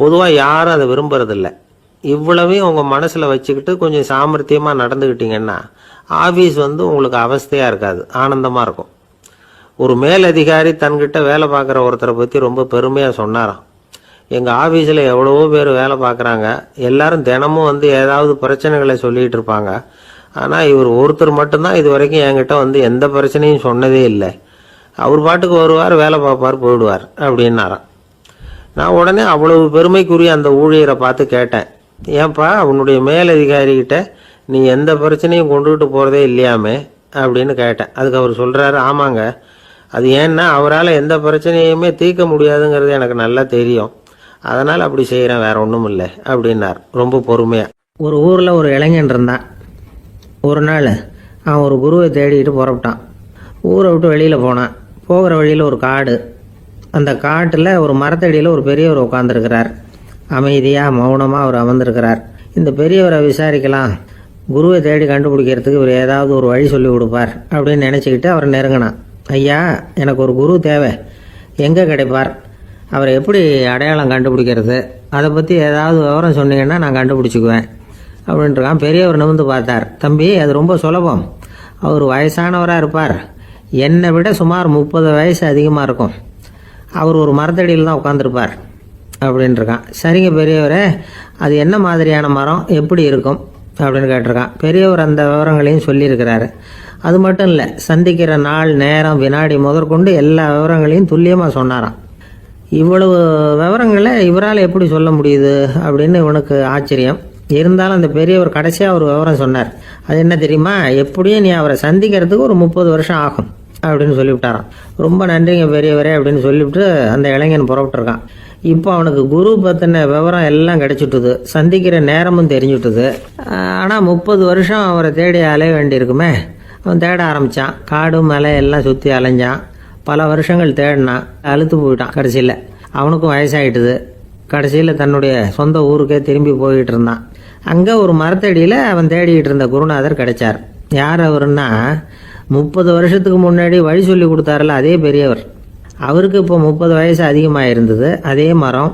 பொதுவாக யாரும் அதை விரும்புறதில்லை. இவ்வளவையும் உங்கள் மனசில் வச்சுக்கிட்டு கொஞ்சம் சாமர்த்தியமாக நடந்துக்கிட்டீங்கன்னா ஆஃபீஸ் உங்களுக்கு அவஸ்தையாக இருக்காது, ஆனந்தமாக இருக்கும். ஒரு மேலதிகாரி தன்கிட்ட வேலை பார்க்குற ஒருத்தரை பற்றி ரொம்ப பெருமையாக சொன்னாராம். எங்கள் ஆஃபீஸில் எவ்வளவோ பேர் வேலை பார்க்குறாங்க, எல்லாரும் தினமும் வந்து ஏதாவது பிரச்சனைகளை சொல்லிகிட்டு இருப்பாங்க. ஆனால் இவர் ஒருத்தர் மட்டும்தான் இது வரைக்கும் என்கிட்ட வந்து எந்த பிரச்சனையும் சொன்னதே இல்லை. அவர் பாட்டுக்கு வருவார், வேலை பார்ப்பார், போயிடுவார் அப்படின்னாராம். நான் உடனே அவ்வளவு பெருமைக்குரிய அந்த ஊழியரை பார்த்து கேட்டேன், ஏன்பா உன்னுடைய மேலதிகாரிகிட்ட நீ எந்த பிரச்சனையும் கொண்டுகிட்டு போகிறதே இல்லையாமே அப்படின்னு கேட்டேன். அதுக்கு அவர் சொல்கிறாரு, ஆமாங்க, அது ஏன்னா அவரால் எந்த பிரச்சனையுமே தீர்க்க முடியாதுங்கிறது எனக்கு நல்லா தெரியும், அதனால் அப்படி செய்கிறேன், வேற ஒன்றும் இல்லை அப்படின்னார் ரொம்ப பொறுமையாக. ஒரு ஊரில் ஒரு இளைஞன் இருந்தான். ஒரு நாள் அவன் ஒரு குருவை தேடிட்டு புறப்பட்டான். ஊரை விட்டு வெளியில் போனான். போகிற வழியில் ஒரு காடு. அந்த காட்டில் ஒரு மரத்தடியில் ஒரு பெரியவர் உட்காந்துருக்கிறார். அமைதியாக மௌனமாக அவர் அமர்ந்திருக்கிறார். இந்த பெரியவரை விசாரிக்கலாம், குருவை தேடி கண்டுபிடிக்கிறதுக்கு இவர் ஏதாவது ஒரு வழி சொல்லி கொடுப்பார் அப்படின்னு நினச்சிக்கிட்டு அவர் நெருங்கினான். ஐயா, எனக்கு ஒரு குரு தேவை, எங்கே கிடைப்பார், அவரை எப்படி அடையாளம் கண்டுபிடிக்கிறது, அதை பற்றி ஏதாவது விவரம் சொன்னீங்கன்னா நான் கண்டுபிடிச்சிக்குவேன் அப்படின்ட்டுருக்கான். பெரியவர் நிமிர்ந்து பார்த்தார். தம்பி, அது ரொம்ப சுலபம். அவர் வயசானவராக இருப்பார், என்னை விட சுமார் 30 வயசு அதிகமாக இருக்கும். அவர் ஒரு மரத்தடியில் தான் உட்காந்துருப்பார் அப்படின்ட்டுருக்கான். சரிங்க பெரியவரே, அது என்ன மாதிரியான மரம், எப்படி இருக்கும் அப்படின்னு கேட்டிருக்கான். பெரியவர் அந்த விவரங்களையும் சொல்லியிருக்கிறாரு. அது மட்டும் இல்லை, சந்திக்கிற நாள், நேரம், வினாடி முதற்கொண்டு எல்லா விவரங்களையும் துல்லியமாக சொன்னாராம். இவ்வளவு விவரங்களை இவரால் எப்படி சொல்ல முடியுது அப்படின்னு இவனுக்கு ஆச்சரியம். இருந்தாலும் அந்த பெரியவர் கடைசியாக ஒரு விவரம் சொன்னார். அது என்ன தெரியுமா, எப்படியும் நீ அவரை சந்திக்கிறதுக்கு ஒரு 30 வருஷம் ஆகும் அப்படின்னு சொல்லிவிட்டாராம். ரொம்ப நன்றிங்க பெரியவரே அப்படின்னு சொல்லிவிட்டு அந்த இளைஞன் புறப்பட்டுருக்கான். இப்போ அவனுக்கு குரு பற்றின விவரம் எல்லாம் கிடைச்சிட்டுது, சந்திக்கிற நேரமும் தெரிஞ்சுட்டுது. ஆனால் 30 வருஷம் அவரை தேடி அலைய வேண்டியிருக்குமே. அவன் தேட ஆரம்பித்தான். காடு மலை எல்லாம் சுற்றி அலைஞ்சான். பல வருஷங்கள் தேடினான், அழுத்து போயிட்டான். கடைசியில் அவனுக்கும் வயசாகிட்டுது. கடைசியில் தன்னுடைய சொந்த ஊருக்கே திரும்பி போய்கிட்டு இருந்தான். அங்கே ஒரு மரத்தடியில் அவன் தேடிக்கிட்டு இருந்த குருநாதர் கிடைச்சார். யார் அவருன்னா, 30 வருஷத்துக்கு முன்னாடி வழி சொல்லி கொடுத்தாருல அதே பெரியவர். அவருக்கு இப்போ 30 வயசு அதிகமாக இருந்தது. அதே மரம்,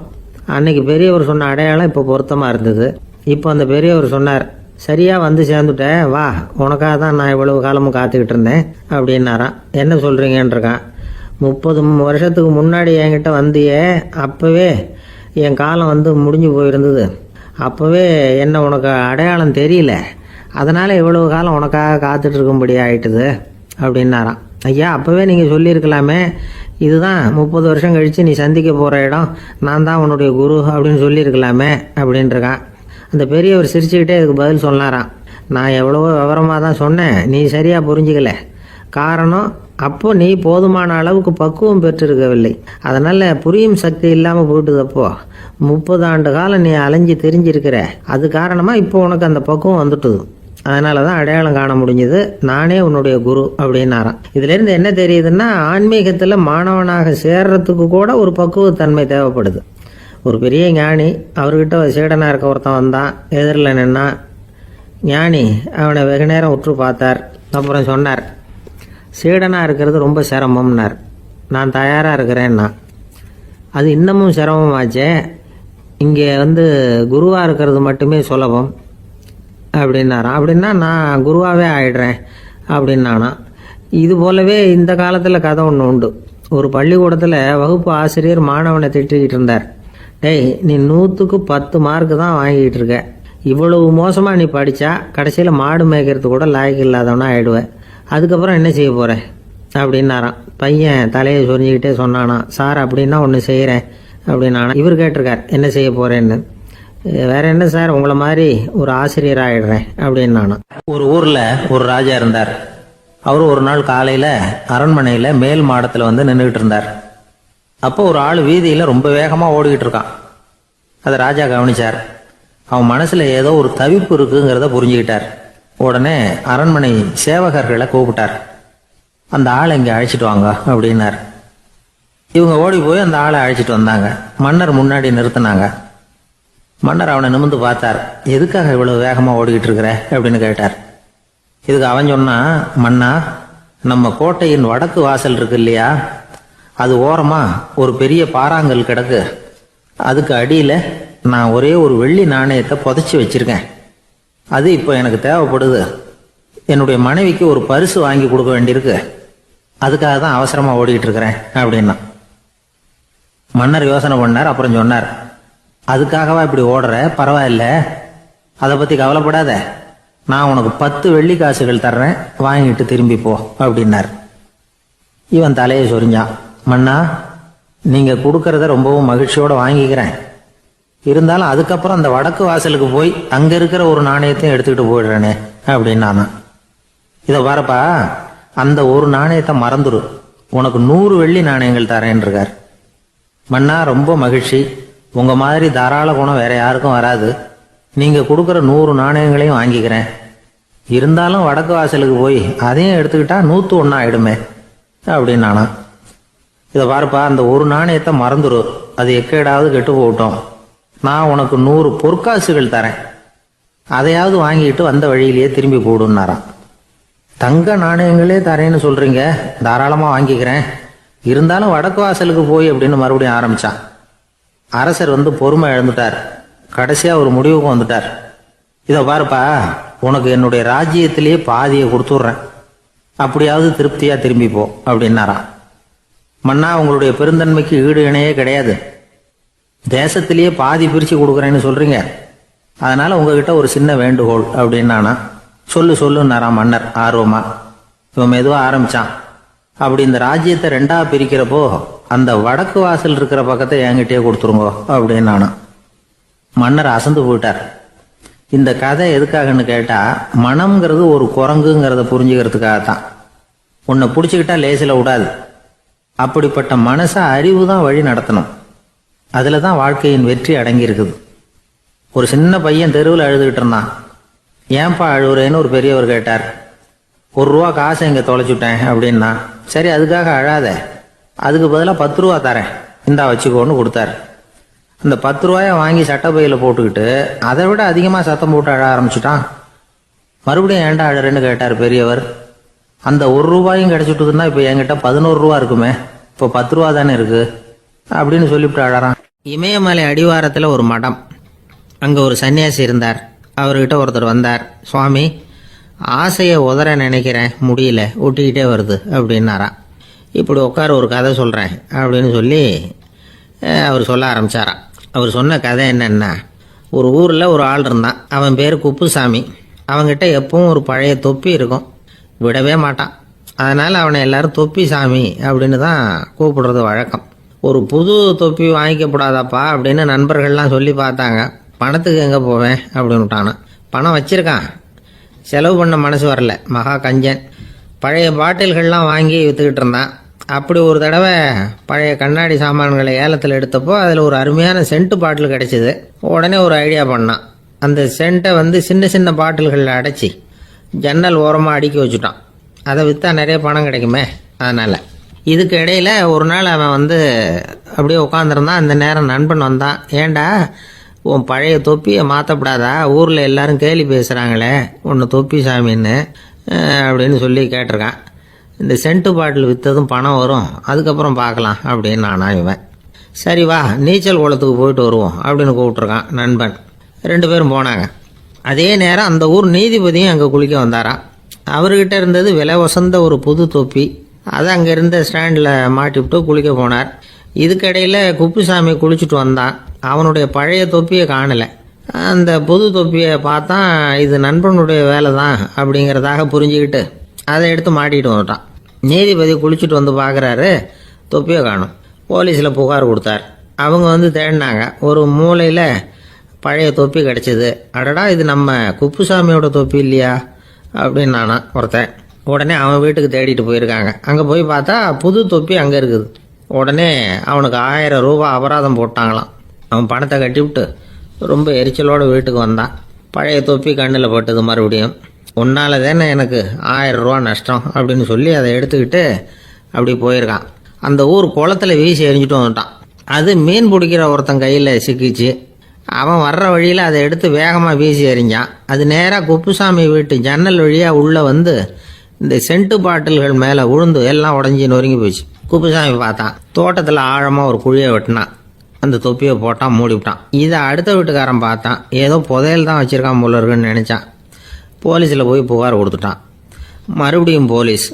அன்னைக்கு பெரியவர் சொன்ன அடையாளம் இப்போ பொருத்தமாக இருந்தது. இப்போ அந்த பெரியவர் சொன்னார், சரியாக வந்து சேர்ந்துட்டேன், வா, உனக்காக தான் நான் இவ்வளவு காலமும் காத்துக்கிட்டு இருந்தேன் அப்படின்னாராம். என்ன சொல்கிறீங்கன்றிருக்கான். 30 வருஷத்துக்கு முன்னாடி என்கிட்ட வந்தியே, அப்போவே என் காலம் வந்து முடிஞ்சு போயிருந்தது. அப்போவே என்ன உனக்கு அடையாளம் தெரியல, அதனால் இவ்வளவு காலம் உனக்காக காத்துட்டு இருக்கும்படி ஆயிட்டுது அப்படின்னாராம். ஐயா, அப்போவே நீங்கள் சொல்லியிருக்கலாமே, இதுதான் 30 வருஷம் கழித்து நீ சந்திக்க போகிற இடம், நான் தான் உன்னுடைய குரு அப்படின்னு சொல்லியிருக்கலாமே அப்படின்ட்டுருக்கான். அந்த பெரியவர் சிரிச்சுக்கிட்டே இதுக்கு பதில் சொன்னாராம். நான் எவ்வளவோ விவரமாக தான் சொன்னேன், நீ சரியாக புரிஞ்சிக்கல. காரணம், அப்போ நீ போதுமான அளவுக்கு பக்குவம் பெற்றிருக்கவில்லை, அதனால் புரியும் சக்தி இல்லாமல் போயிட்டுதப்போ 30 ஆண்டு காலம் நீ அலைஞ்சி தெரிஞ்சிருக்கிற. அது காரணமாக இப்போ உனக்கு அந்த பக்குவம் வந்துட்டுது, அதனால தான் அடையாளம் காண முடிஞ்சது, நானே உன்னுடைய குரு அப்படின்னாராம். இதுலேருந்து என்ன தெரியுதுன்னா, ஆன்மீகத்தில் மாணவனாக சேர்றதுக்கு கூட ஒரு பக்குவத்தன்மை தேவைப்படுது. ஒரு பெரிய ஞானி, அவர்கிட்ட சீடனாக இருக்க ஒருத்தன் வந்தான், எதிரில் நின்னான். ஞானி அவனை வெகு நேரம் உற்று பார்த்தார். அப்புறம் சொன்னார், சீடனாக இருக்கிறது ரொம்ப சிரமம்னார். நான் தயாராக இருக்கிறேன்னா. அது இன்னமும் சிரமமாச்சே, இங்கே வந்து குருவாக இருக்கிறது மட்டுமே சுலபம் அப்படின்னாராம். அப்படின்னா நான் குருவாகவே ஆயிடுறேன் அப்படின்னானா. இது போலவே இந்த காலத்தில் கதை ஒன்று உண்டு. ஒரு பள்ளிக்கூடத்தில் வகுப்பு ஆசிரியர் மாணவனை திட்டிக்கிட்டு இருந்தார். டேய், நீ 100க்கு 10 மார்க்கு தான் வாங்கிக்கிட்டு இருக்க, இவ்வளவு மோசமாக நீ படித்தா கடைசியில் மாடு மேய்க்கிறது கூட லாய்க்கு இல்லாதவனா ஆயிடுவேன், அதுக்கப்புறம் என்ன செய்ய போகிறேன் அப்படின்னாராம். பையன் தலையை சொரிஞ்சிக்கிட்டே சொன்னானா, சார் அப்படின்னா ஒன்று செய்கிறேன் அப்படின்னானா. இவர் கேட்டிருக்கார், என்ன செய்ய போகிறேன்னு. வேற என்ன சார், உங்களை மாதிரி ஒரு ஆசிரியர் ஆயிடுறேன் அப்படின்னானா. ஒரு ஊரில் ஒரு ராஜா இருந்தார். அவர் ஒரு நாள் காலையில் அரண்மனையில் மேல் மாடத்தில் வந்து நின்றுக்கிட்டு இருந்தார். அப்போ ஒரு ஆள் வீதியில் ரொம்ப வேகமாக ஓடிக்கிட்டு இருக்கான். அதை ராஜா கவனிச்சார். அவன் மனசில் ஏதோ ஒரு தவிப்பு இருக்குங்கிறத புரிஞ்சுக்கிட்டார். உடனே அரண்மனை சேவகர்களை கூப்பிட்டார். அந்த ஆளை இங்கே அழைச்சிட்டு வாங்க அப்படின்னார். இவங்க ஓடி போய் அந்த ஆளை அழைச்சிட்டு வந்தாங்க. மன்னர் முன்னாடி நிறுத்தினாங்க. மன்னர் அவனை நிமிர்ந்து பார்த்தார். எதுக்காக இவ்வளவு வேகமாக ஓடிக்கிட்டு இருக்கிற அப்படின்னு கேட்டார். இதுக்கு அவன் சொன்னா, மன்னா, நம்ம கோட்டையின் வடக்கு வாசல் இருக்கு இல்லையா, அது ஓரமா ஒரு பெரிய பாறாங்கல் கிடக்கு. அதுக்கு அடியில் நான் ஒரே ஒரு வெள்ளி நாணயத்தை புதைச்சி வச்சிருக்கேன். அது இப்போ எனக்கு தேவைப்படுது. என்னுடைய மனைவிக்கு ஒரு பரிசு வாங்கி கொடுக்க வேண்டியிருக்கு. அதுக்காக தான் அவசரமாக ஓடிக்கிட்டு இருக்கிறேன் அப்படின்னா. மன்னர் யோசனை பண்ணார். அப்புறம் சொன்னார், அதுக்காகவா இப்படி ஓடுற? பரவாயில்ல, அதை பற்றி கவலைப்படாத. நான் உனக்கு 10 வெள்ளி காசுகள் தர்றேன், வாங்கிட்டு திரும்பி போ அப்படின்னார். இவன் தலையை சொரிஞ்சான். மன்னா, நீங்கள் கொடுக்கறத ரொம்பவும் மகிழ்ச்சியோடு வாங்கிக்கிறேன். இருந்தாலும் அதுக்கப்புறம் அந்த வடக்கு வாசலுக்கு போய் அங்கே இருக்கிற ஒரு நாணயத்தையும் எடுத்துக்கிட்டு போயிடுறேனே அப்படின்னு நான். இதை பாருப்பா, அந்த ஒரு நாணயத்தை மறந்துடு, உனக்கு 100 வெள்ளி நாணயங்கள் தரேன் இருக்கார். மன்னா, ரொம்ப மகிழ்ச்சி. உங்கள் மாதிரி தாராள குணம் வேற யாருக்கும் வராது. நீங்கள் கொடுக்குற 100 நாணயங்களையும் வாங்கிக்கிறேன். இருந்தாலும் வடக்கு வாசலுக்கு போய் அதையும் எடுத்துக்கிட்டா 101 ஆயிடுமே அப்படின்னு நானா. இதை பாருப்பா, அந்த ஒரு நாணயத்தை மறந்துடு, அது எக்கேடாவது கெட்டு போகட்டும். நான் உனக்கு 100 பொற்காசுகள் தரேன், அதையாவது வாங்கிட்டு வந்த வழியிலேயே திரும்பி போடுன்னாராம். தங்க நாணயங்களே தரேன்னு சொல்றீங்க, தாராளமாக வாங்கிக்கிறேன். இருந்தாலும் வடக்கு வாசலுக்கு போய் அப்படின்னு மறுபடியும் ஆரம்பிச்சான். அரசர் பொறுமை இழந்துட்டார். கடைசியாக ஒரு முடிவுக்கு வந்துட்டார். இதை பாருப்பா, உனக்கு என்னுடைய ராஜ்யத்திலேயே பாதியை கொடுத்துட்றேன், அப்படியாவது திருப்தியாக திரும்பி போ அப்படின்னாராம். மன்னா, உங்களுடைய பெருந்தன்மைக்கு ஈடு இணையே கிடையாது. தேசத்திலேயே பாதி பிரித்து கொடுக்குறேன்னு சொல்கிறீங்க, அதனால் உங்ககிட்ட ஒரு சின்ன வேண்டுகோள் அப்படின்னானா. சொல்லுன்னாராம் மன்னர் ஆர்வமா. இவன் மெதுவாக ஆரம்பித்தான். அப்படி இந்த ராஜ்யத்தை 2ஆ பிரிக்கிறப்போ அந்த வடக்கு வாசல் இருக்கிற பக்கத்தை என்கிட்டயே கொடுத்துருங்கோ அப்படின்னானா. மன்னர் அசந்து போயிட்டார். இந்த கதை எதுக்காகன்னு கேட்டால், மனம்ங்கிறது ஒரு குரங்குங்கிறத புரிஞ்சுக்கிறதுக்காகத்தான். உன்னை பிடிச்சிக்கிட்டா லேசில் விடாது. அப்படிப்பட்ட மனசை அறிவு தான் வழி நடத்தணும். அதில் தான் வாழ்க்கையின் வெற்றி அடங்கியிருக்குது. ஒரு சின்ன பையன் தெருவில் அழுதுகிட்டு இருந்தான். ஏன்பா அழுகுறேன்னு ஒரு பெரியவர் கேட்டார். 1 ரூபா காசை இங்கே தொலைச்சுட்டேன் அப்படின்னா. சரி, அதுக்காக அழாத, அதுக்கு பதிலாக 10 ரூபா தரேன், இந்தா வச்சுக்கோன்னு கொடுத்தாரு. அந்த 10 ரூபாயை வாங்கி சட்டப்பையில் போட்டுக்கிட்டு அதை விட அதிகமாக சத்தம் போட்டு அழ ஆரம்பிச்சுட்டான். மறுபடியும் ஏன்டா அழறேன்னு கேட்டார் பெரியவர். அந்த 1 ரூபாயும் கிடைச்சிட்டுதுன்னா இப்போ என்கிட்ட 11 ரூபா இருக்குமே, இப்போ 10 ரூபா தானே இருக்கு அப்படின்னு சொல்லிவிட்டு அழறான். இமயமலை அடிவாரத்தில் ஒரு மடம். அங்கே ஒரு சன்னியாசி இருந்தார். அவர்கிட்ட ஒருத்தர் வந்தார். சுவாமி, ஆசையை உதற நினைக்கிறேன், முடியல, ஒட்டிக்கிட்டே வருது அப்படின்னாராம். இப்படி உட்கார, ஒரு கதை சொல்கிறேன் அப்படின்னு சொல்லி அவர் சொல்ல ஆரம்பித்தாராம். அவர் சொன்ன கதை என்னன்னா, ஒரு ஊரில் ஒரு ஆள் இருந்தான். அவன் பேர் குப்புசாமி. அவன்கிட்ட எப்பவும் ஒரு பழைய தொப்பி இருக்கும், விடவே மாட்டான். அதனால் அவனை எல்லாரும் தொப்பி சாமி அப்படின்னு தான் கூப்பிடுறது வழக்கம். ஒரு புது தொப்பி வாங்கிக்கப்படாதாப்பா அப்படின்னு நண்பர்கள்லாம் சொல்லி பார்த்தாங்க. பணத்துக்கு எங்கே போவேன் அப்படின்னு விட்டானான். பணம் வச்சிருக்கான், செலவு பண்ண மனசு வரல, மகா கஞ்சன். பழைய பாட்டில்கள்லாம் வாங்கி விற்றுக்கிட்டு இருந்தான். அப்படி ஒரு தடவை பழைய கண்ணாடி சாமான்களை ஏலத்தில் எடுத்தப்போ அதில் ஒரு அருமையான சென்ட்டு பாட்டில் கிடச்சிது. உடனே ஒரு ஐடியா பண்ணான். அந்த சென்ட்டை சின்ன சின்ன பாட்டில்களில் அடைச்சி ஜன்னல் ஓரமாக அடுக்கி வச்சுட்டான். அதை விற்றா நிறைய பணம் கிடைக்குமே, அதனால். இதுக்கு இடையில் ஒரு நாள் அவன் அப்படியே உட்காந்துருந்தான். அந்த நேரம் நண்பன் வந்தான். ஏண்டா, உன் பழைய தொப்பியை மாற்றப்படாதா? ஊரில் எல்லாரும் கேலி பேசுகிறாங்களே உன்னை தொப்பி சாமின்னு அப்படின்னு சொல்லி கேட்டிருக்கான். இந்த சென்ட்டு பாட்டில் விற்றதும் பணம் வரும், அதுக்கப்புறம் பார்க்கலாம் அப்படின்னு நானா. இவன் சரி வா, நீச்சல் குளத்துக்கு போயிட்டு வருவோம் அப்படின்னு கூப்பிட்ருக்கான் நண்பன். 2 பேரும் போனாங்க. அதே நேரம் அந்த ஊர் நீதிபதியும் அங்கே குளிக்க வந்தாராம். அவர்கிட்ட இருந்தது விலை வசந்த ஒரு புது தொப்பி. அதை அங்கே இருந்த ஸ்டாண்டில் மாட்டிவிட்டு குளிக்க போனார். இதுக்கிடையில் குப்புசாமி குளிச்சுட்டு வந்தான். அவனுடைய பழைய தொப்பியை காணலை. அந்த புது தொப்பியை பார்த்தா இது நண்பனுடைய வேலை தான் அப்படிங்கிறதாக புரிஞ்சுக்கிட்டு அதை எடுத்து மாட்டிகிட்டு வந்துட்டான். நீதிபதி குளிச்சுட்டு வந்து பார்க்குறாரு, தொப்பியை காணும். போலீஸில் புகார் கொடுத்தார். அவங்க தேடினாங்க. ஒரு மூலையில் பழைய தொப்பி கிடச்சிது. அடடா, இது நம்ம குப்புசாமியோட தொப்பி இல்லையா அப்படின்னு நானா ஒருத்தன். உடனே அவன் வீட்டுக்கு தேடிட்டு போயிருக்காங்க. அங்கே போய் பார்த்தா புது தொப்பி அங்கே இருக்குது. உடனே அவனுக்கு 1000 ரூபா அபராதம் போட்டாங்களாம். அவன் பணத்தை கட்டிவிட்டு ரொம்ப எரிச்சலோடு வீட்டுக்கு வந்தான். பழைய தொப்பி கண்ணில் பட்டது. மறுபடியும், உன்னால தானே எனக்கு 1000 ரூபா நஷ்டம் அப்படின்னு சொல்லி அதை எடுத்துக்கிட்டு அப்படி போயிருக்கான். அந்த ஊர் குளத்தில் வீசி எரிஞ்சிட்டு வந்துட்டான். அது மீன் பிடிக்கிற ஒருத்தன் கையில் சிக்கிச்சு. அவன் வர்ற வழியில் அதை எடுத்து வேகமாக வீசி எறிஞ்சான். அது நேராக குப்புசாமி வீட்டு ஜன்னல் வழியாக உள்ளே இந்த சென்ட்டு பாட்டில்கள் மேலே விழுந்து எல்லாம் உடஞ்சி நொறுங்கி போச்சு. குப்புசாமி பார்த்தான். தோட்டத்தில் ஆழமாக ஒரு குழியை வெட்டினான். அந்த தொப்பியை போட்டான், மூடிவிட்டான். இதை அடுத்த வீட்டுக்காரன் பார்த்தான். ஏதோ புதையல் தான் வச்சுருக்கான் போல இருக்குன்னு நினச்சான். போலீஸில் போய் புகார் கொடுத்துட்டான். மறுபடியும் போலீஸ்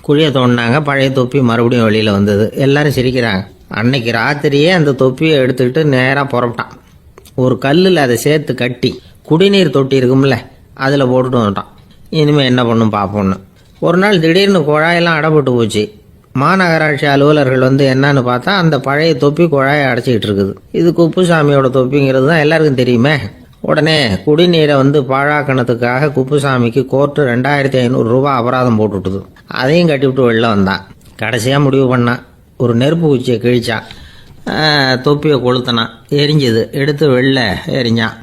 குழியை தோண்டினாங்க. பழைய தொப்பி மறுபடியும் வெளியில் வந்தது. எல்லாரும் சிரிக்கிறாங்க. அன்னைக்கு ராத்திரியே அந்த தொப்பியை எடுத்துக்கிட்டு நேராக புறப்பட்டான். ஒரு கல்லில் அதை சேர்த்து கட்டி குடிநீர் தொட்டி இருக்கும்ல, அதில் போட்டுட்டு வந்துட்டான். இனிமேல் என்ன பண்ணும் பார்ப்போன்னு. ஒரு நாள் திடீர்னு குழாயெல்லாம் அடைப்பட்டு போச்சு. மாநகராட்சி அலுவலர்கள் வந்து என்னன்னு பார்த்தா அந்த பழைய தொப்பி குழாயை அடைச்சிக்கிட்டு இருக்குது. இது குப்புசாமியோட தொப்பிங்கிறது தான் எல்லாருக்கும் தெரியுமே. உடனே குடிநீரை வந்து பாழாக்கணத்துக்காக குப்புசாமிக்கு கோர்ட்டு 2500 ரூபா அபராதம் போட்டுவிட்டுது. அதையும் கட்டிவிட்டு வெளில வந்தான். கடைசியாக முடிவு பண்ணான். ஒரு நெருப்பு குச்சியை கிழிச்சான். தொப்பியை கொளுத்தினான். எரிஞ்சது. எடுத்து வெளில எரிஞ்சான்.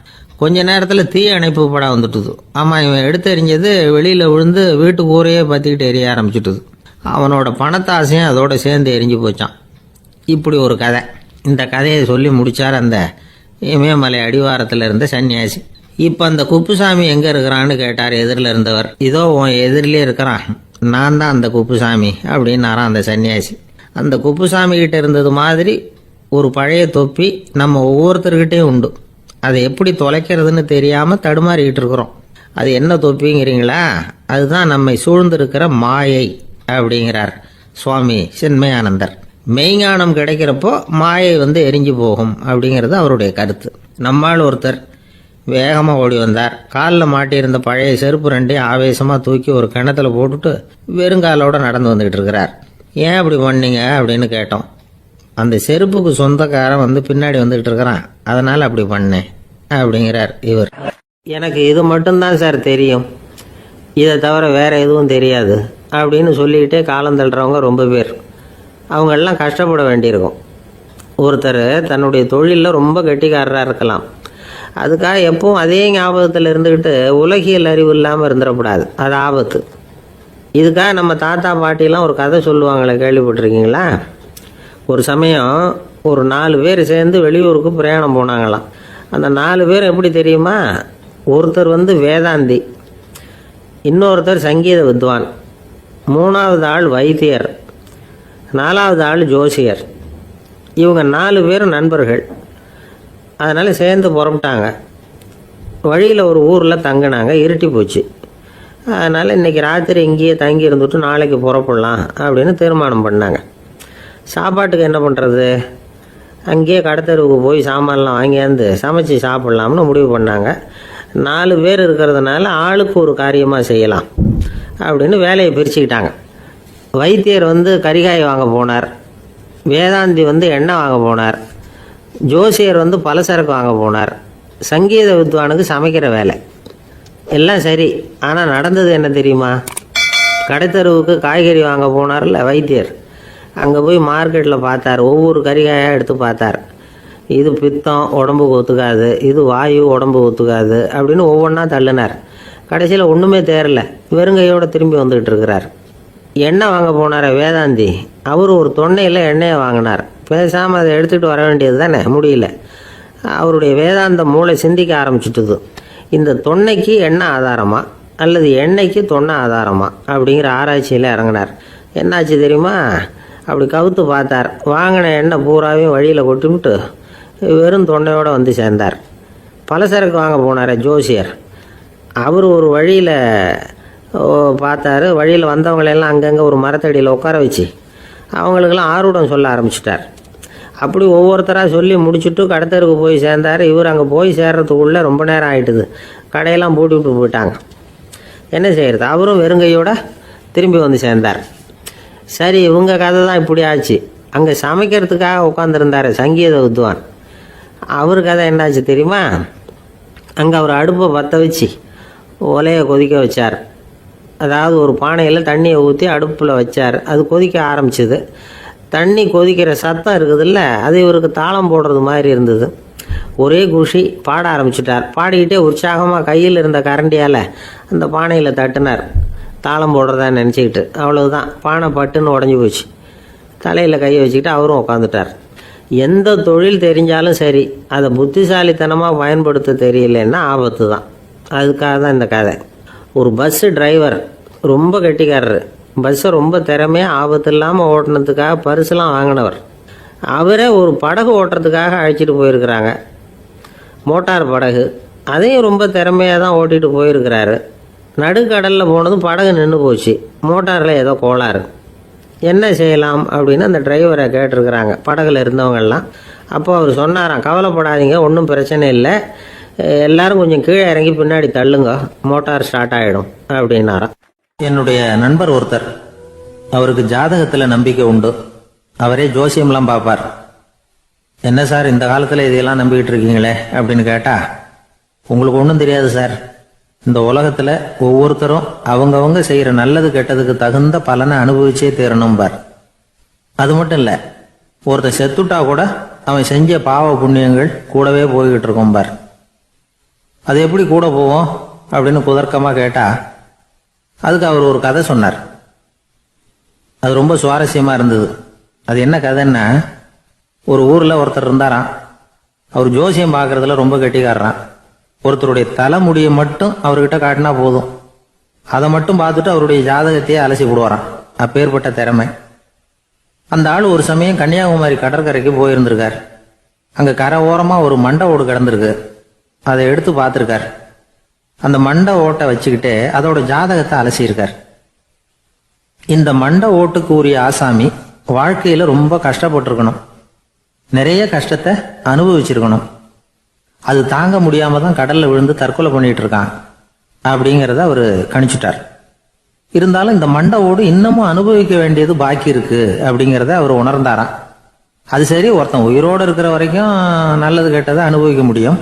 கொஞ்ச நேரத்தில் தீ அணைப்பு படம் வந்துட்டுது. ஆமாம், இவன் எடுத்து எரிஞ்சது வெளியில் விழுந்து வீட்டு கூரையே பற்றிக்கிட்டு எரிய ஆரம்பிச்சுட்டுது. அவனோட பணத்தாசையும் அதோட சேர்ந்து எரிஞ்சு போச்சான். இப்படி ஒரு கதை. இந்த கதையை சொல்லி முடித்தார் அந்த இமயமலை அடிவாரத்தில் இருந்த சன்னியாசி. இப்போ அந்த குப்புசாமி எங்கே இருக்கிறான்னு கேட்டார் எதிரில் இருந்தவர். இதோ உன் எதிரிலே இருக்கிறான், நான் தான் அந்த குப்புசாமி அப்படின்னாரான் அந்த சன்னியாசி. அந்த குப்புசாமி கிட்ட இருந்தது மாதிரி ஒரு பழைய தொப்பி நம்ம ஒவ்வொருத்தர்கிட்டையும் உண்டு. அதை எப்படி தொலைக்கிறதுன்னு தெரியாமல் தடுமாறிக்கிட்டு இருக்கிறோம். அது என்ன தொப்பிங்கிறீங்களா? அதுதான் நம்மை சூழ்ந்திருக்கிற மாயை அப்படிங்கிறார் சுவாமி சின்மயானந்தர். மெய்ஞானம் கிடைக்கிறப்போ மாயை வந்து எரிஞ்சு போகும் அப்படிங்கிறது அவருடைய கருத்து. நம்மால் ஒருத்தர் வேகமாக ஓடி வந்தார். காலில் மாட்டியிருந்த பழைய செருப்பு ரெண்டையும் ஆவேசமாக தூக்கி ஒரு கிணத்துல போட்டுட்டு வெறுங்காலோட நடந்து வந்துக்கிட்டு இருக்கிறார். ஏன் அப்படி பண்ணீங்க அப்படின்னு கேட்டோம். அந்த செருப்புக்கு சொந்தக்காரன் வந்து பின்னாடி வந்துக்கிட்டு இருக்கிறான், அதனால் அப்படி பண்ணேன் அப்படிங்கிறார் இவர். எனக்கு இது மட்டும்தான் சார் தெரியும், இதை தவிர வேறு எதுவும் தெரியாது அப்படின்னு சொல்லிக்கிட்டே காலம் தள்ளுறவங்க ரொம்ப பேர். அவங்கெல்லாம் கஷ்டப்பட வேண்டியிருக்கும். ஒருத்தர் தன்னுடைய தொழிலில் ரொம்ப கெட்டிக்காரராக இருக்கலாம். அதுக்காக எப்பவும் அதே ஞாபகத்தில் இருந்துக்கிட்டு உலகியல் அறிவு இல்லாமல் இருந்துடக்கூடாது. அது ஆபத்து. இதுக்காக நம்ம தாத்தா பாட்டிலாம் ஒரு கதை சொல்லுவாங்களே, கேள்விப்பட்டிருக்கீங்களா? ஒரு சமயம் ஒரு 4 பேர் சேர்ந்து வெளியூருக்கு பிரயாணம் போனாங்களாம். அந்த 4 பேர் எப்படி தெரியுமா? ஒருத்தர் வந்து வேதாந்தி, இன்னொருத்தர் சங்கீத வித்வான், 3வது ஆள் வைத்தியர், 4வது ஆள் ஜோசியர். இவங்க 4 பேரும் நண்பர்கள். அதனால் சேர்ந்து புறப்பட்டாங்க. வழியில் ஒரு ஊரில் தங்கினாங்க. இருட்டி போச்சு. அதனால் இன்றைக்கி ராத்திரி இங்கேயே தங்கி இருந்துட்டு நாளைக்கு புறப்படலாம் அப்படின்னு தீர்மானம் பண்ணாங்க. சாப்பாட்டுக்கு என்ன பண்ணுறது? அங்கேயே கடத்தெருவுக்கு போய் சாமான்லாம் வாங்கியாந்து சமைச்சு சாப்பிட்லாம்னு முடிவு பண்ணாங்க. 4 பேர் இருக்கிறதுனால ஆளுக்கு ஒரு காரியமாக செய்யலாம் அப்படின்னு வேலையை பிரிச்சுக்கிட்டாங்க. வைத்தியர் வந்து கறிகாய் வாங்க போனார், வேதாந்தி வந்து எண்ணெய் வாங்க போனார், ஜோசியர் வந்து பலசரக்கு வாங்க போனார், சங்கீத வித்வானுக்கு சமைக்கிற வேலை. எல்லாம் சரி. ஆனால் நடந்தது என்ன தெரியுமா? கடைத்தெருவுக்கு காய்கறி வாங்க போனார்ல வைத்தியர், அங்கே போய் மார்க்கெட்டில் பார்த்தார். ஒவ்வொரு கறிகாயாக எடுத்து பார்த்தார். இது பித்தம், உடம்புக்கு ஒத்துக்காது, இது வாயு, உடம்பு ஒத்துக்காது அப்படின்னு ஒவ்வொன்றா தள்ளினார். கடைசியில் ஒன்றுமே தேரல. வெறுங்கையோடு திரும்பி வந்துக்கிட்டு இருக்கிறார். எண்ணெய் வாங்க போனார் வேதாந்தி. அவர் ஒரு தொன்னையில் எண்ணெயை வாங்கினார். பேசாமல் அதை எடுத்துகிட்டு வர வேண்டியது தானே, முடியல. அவருடைய வேதாந்த மூளை சிந்திக்க ஆரம்பிச்சுட்டுது. இந்த தொன்னைக்கு எண்ணெய் ஆதாரமா அல்லது எண்ணெய்க்கு தொன்னை ஆதாரமா அப்படிங்கிற ஆராய்ச்சியில் இறங்கினார். என்னாச்சு தெரியுமா? அப்படி கவுத்து பார்த்தார். வாங்கின எண்ணெய் பூராவையும் வழியில் கொட்டிவிட்டு வெறும் தொண்டையோடு வந்து சேர்ந்தார். பலசரக்கு வாங்க போனார் ஜோசியர். அவர் ஒரு வழியில் பார்த்தாரு. வழியில் வந்தவங்களெல்லாம் அங்கங்கே ஒரு மரத்தடியில் உட்கார வச்சு அவங்களுக்கெல்லாம் ஆர்வம் சொல்ல ஆரம்பிச்சிட்டார். அப்படி ஒவ்வொருத்தராக சொல்லி முடிச்சுட்டு கடத்தருக்கு போய் சேர்ந்தார். இவர் அங்கே போய் சேர்றதுக்குள்ளே ரொம்ப நேரம் ஆகிட்டுது. கடையெல்லாம் பூட்டி விட்டு போயிட்டாங்க. என்ன செய்கிறது? அவரும் வெறுங்கையோடு திரும்பி வந்து சேர்ந்தார். சரி, இவங்க கதை தான் இப்படி ஆச்சு. அங்கே சமைக்கிறதுக்காக உட்காந்துருந்தார் சங்கீத வித்வான். அவர் கதை என்னாச்சு தெரியுமா? அங்கே அவர் அடுப்பை பற்ற வச்சு ஒலையை கொதிக்க வச்சார். அதாவது ஒரு பானையில் தண்ணியை ஊற்றி அடுப்பில் வச்சார். அது கொதிக்க ஆரம்பிச்சிது. தண்ணி கொதிக்கிற சத்தம் இருக்குதுல்ல, அது இவருக்கு தாளம் போடுறது மாதிரி இருந்தது. ஒரே குஷி, பாட ஆரம்பிச்சிட்டார். பாடிக்கிட்டே உற்சாகமாக கையில் இருந்த கரண்டியால் அந்த பானையில் தட்டினார், தாளம் போடுறதா நினச்சிக்கிட்டு. அவ்வளவுதான், பானை பட்டுன்னு உடஞ்சி போச்சு. தலையில் கையை வச்சுக்கிட்டு அவரும் உட்காந்துட்டார். எந்த தொழில் தெரிஞ்சாலும் சரி, அதை புத்திசாலித்தனமாக பயன்படுத்த தெரியலன்னா ஆபத்து தான். அதுக்காக தான் இந்த கதை. ஒரு பஸ்ஸு டிரைவர் ரொம்ப கெட்டிக்காரரு. பஸ்ஸை ரொம்ப திறமையாக ஆபத்து இல்லாமல் ஓட்டினதுக்காக பரிசுலாம் வாங்கினவர். அவரே ஒரு படகு ஓட்டுறதுக்காக அழைச்சிட்டு போயிருக்கிறாங்க, மோட்டார் படகு. அதையும் ரொம்ப திறமையாக தான் ஓட்டிகிட்டு போயிருக்கிறாரு. நடுக்கடலில் போனதும் படகு நின்று போச்சு. மோட்டாரில் ஏதோ கோளாறு. என்ன செய்யலாம் அப்படின்னு அந்த டிரைவரை கேட்டிருக்கிறாங்க படகுல இருந்தவங்கெல்லாம். அப்போ அவர் சொன்னாராம், கவலைப்படாதீங்க, ஒன்றும் பிரச்சனை இல்லை, எல்லாரும் கொஞ்சம் கீழே இறங்கி பின்னாடி தள்ளுங்க, மோட்டார் ஸ்டார்ட் ஆகிடும் அப்படின்னாராம். என்னுடைய நண்பர் ஒருத்தர், அவருக்கு ஜாதகத்தில் நம்பிக்கை உண்டு. அவரே ஜோசியம்லாம் பார்ப்பார். என்ன சார் இந்த காலத்தில் இதையெல்லாம் நம்பிக்கிட்டு இருக்கீங்களே அப்படின்னு கேட்டா, உங்களுக்கு ஒன்றும் தெரியாது சார், இந்த உலகத்தில் ஒவ்வொருத்தரும் அவங்கவங்க செய்கிற நல்லது கெட்டதுக்கு தகுந்த பலனை அனுபவிச்சே தீரணும் பார். அது மட்டும் இல்லை, ஒருத்தர் செத்துட்டா கூட அவன் செஞ்ச பாவ புண்ணியங்கள் கூடவே போய்கிட்டு இருக்கோம் பார். அது எப்படி கூட போவோம் அப்படின்னு குதர்க்கமாக கேட்டா, அதுக்கு அவர் ஒரு கதை சொன்னார். அது ரொம்ப சுவாரஸ்யமாக இருந்தது. அது என்ன கதைன்னா, ஒரு ஊரில் ஒருத்தர் இருந்தாராம். அவர் ஜோசியம் பார்க்கறதுல ரொம்ப கெட்டிக்காரரான். ஒருத்தருடைய தலைமுடியை மட்டும் அவர்கிட்ட காட்டினா போதும், அதை மட்டும் பார்த்துட்டு அவருடைய ஜாதகத்தையே அலசி விடுவாராம். அப்பேற்பட்ட திறமை. அந்த ஆள் ஒரு சமயம் கன்னியாகுமரி கடற்கரைக்கு போயிருந்திருக்கார். அங்கே கரை ஓரமாக ஒரு மண்டை ஓடு கிடந்திருக்கு. அதை எடுத்து பார்த்துருக்கார். அந்த மண்டை ஓட்டை வச்சுக்கிட்டே அதோட ஜாதகத்தை அலசியிருக்கார். இந்த மண்டை ஓட்டுக்கு உரிய ஆசாமி வாழ்க்கையில் ரொம்ப கஷ்டப்பட்டிருக்கணும், நிறைய கஷ்டத்தை அனுபவிச்சிருக்கணும். அது தாங்க முடியாம தான் கடல்ல விழுந்து தற்கொலை பண்ணிட்டு இருக்கான் அப்படிங்கிறத அவர் கணிச்சுட்டார். இருந்தாலும் இந்த மண்டை ஓடு இன்னமும் அனுபவிக்க வேண்டியது பாக்கி இருக்கு அப்படிங்கிறத அவர் உணர்ந்தாராம். அது சரி, ஒருத்தன் உயிரோடு இருக்கிற வரைக்கும் நல்லது கெட்டதை அனுபவிக்க முடியும்,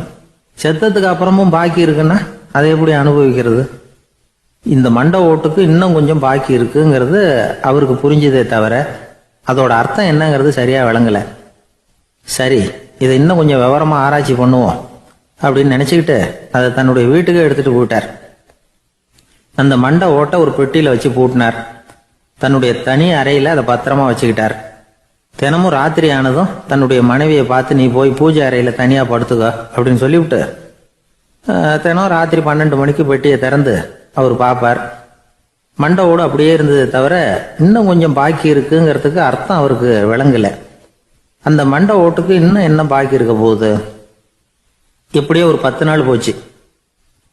செத்ததுக்கு அப்புறமும் பாக்கி இருக்குன்னா அதை எப்படி அனுபவிக்கிறது? இந்த மண்டை ஓட்டுக்கு இன்னும் கொஞ்சம் பாக்கி இருக்குங்கிறது அவருக்கு புரிஞ்சதே தவிர அதோட அர்த்தம் என்னங்கிறது சரியா விளங்கலை. சரி, இதை இன்னும் கொஞ்சம் விவரமா ஆராய்ச்சி பண்ணுவோம் அப்படின்னு நினைச்சுக்கிட்டு அதை தன்னுடைய வீட்டுக்கு எடுத்துட்டு போயிட்டார். அந்த மண்டை ஓட்டை ஒரு பெட்டியில வச்சு பூட்டினார். தன்னுடைய தனி அறையில அதை பத்திரமா வச்சுக்கிட்டார். தினமும் ராத்திரி ஆனதும் தன்னுடைய மனைவியை பார்த்து, நீ போய் பூஜை அறையில தனியா படுத்துக்க அப்படின்னு சொல்லிவிட்டு தினம் ராத்திரி 12 மணிக்கு பெட்டியை திறந்து அவர் பார்ப்பார். மண்டை ஓடு அப்படியே இருந்தது தவிர இன்னும் கொஞ்சம் பாக்கி இருக்குங்கிறதுக்கு அர்த்தம் அவருக்கு விளங்கலை. அந்த மண்டை ஓட்டுக்கு இன்னும் என்ன பாக்கி இருக்க போகுது? இப்படியே ஒரு 10 நாள் போச்சு.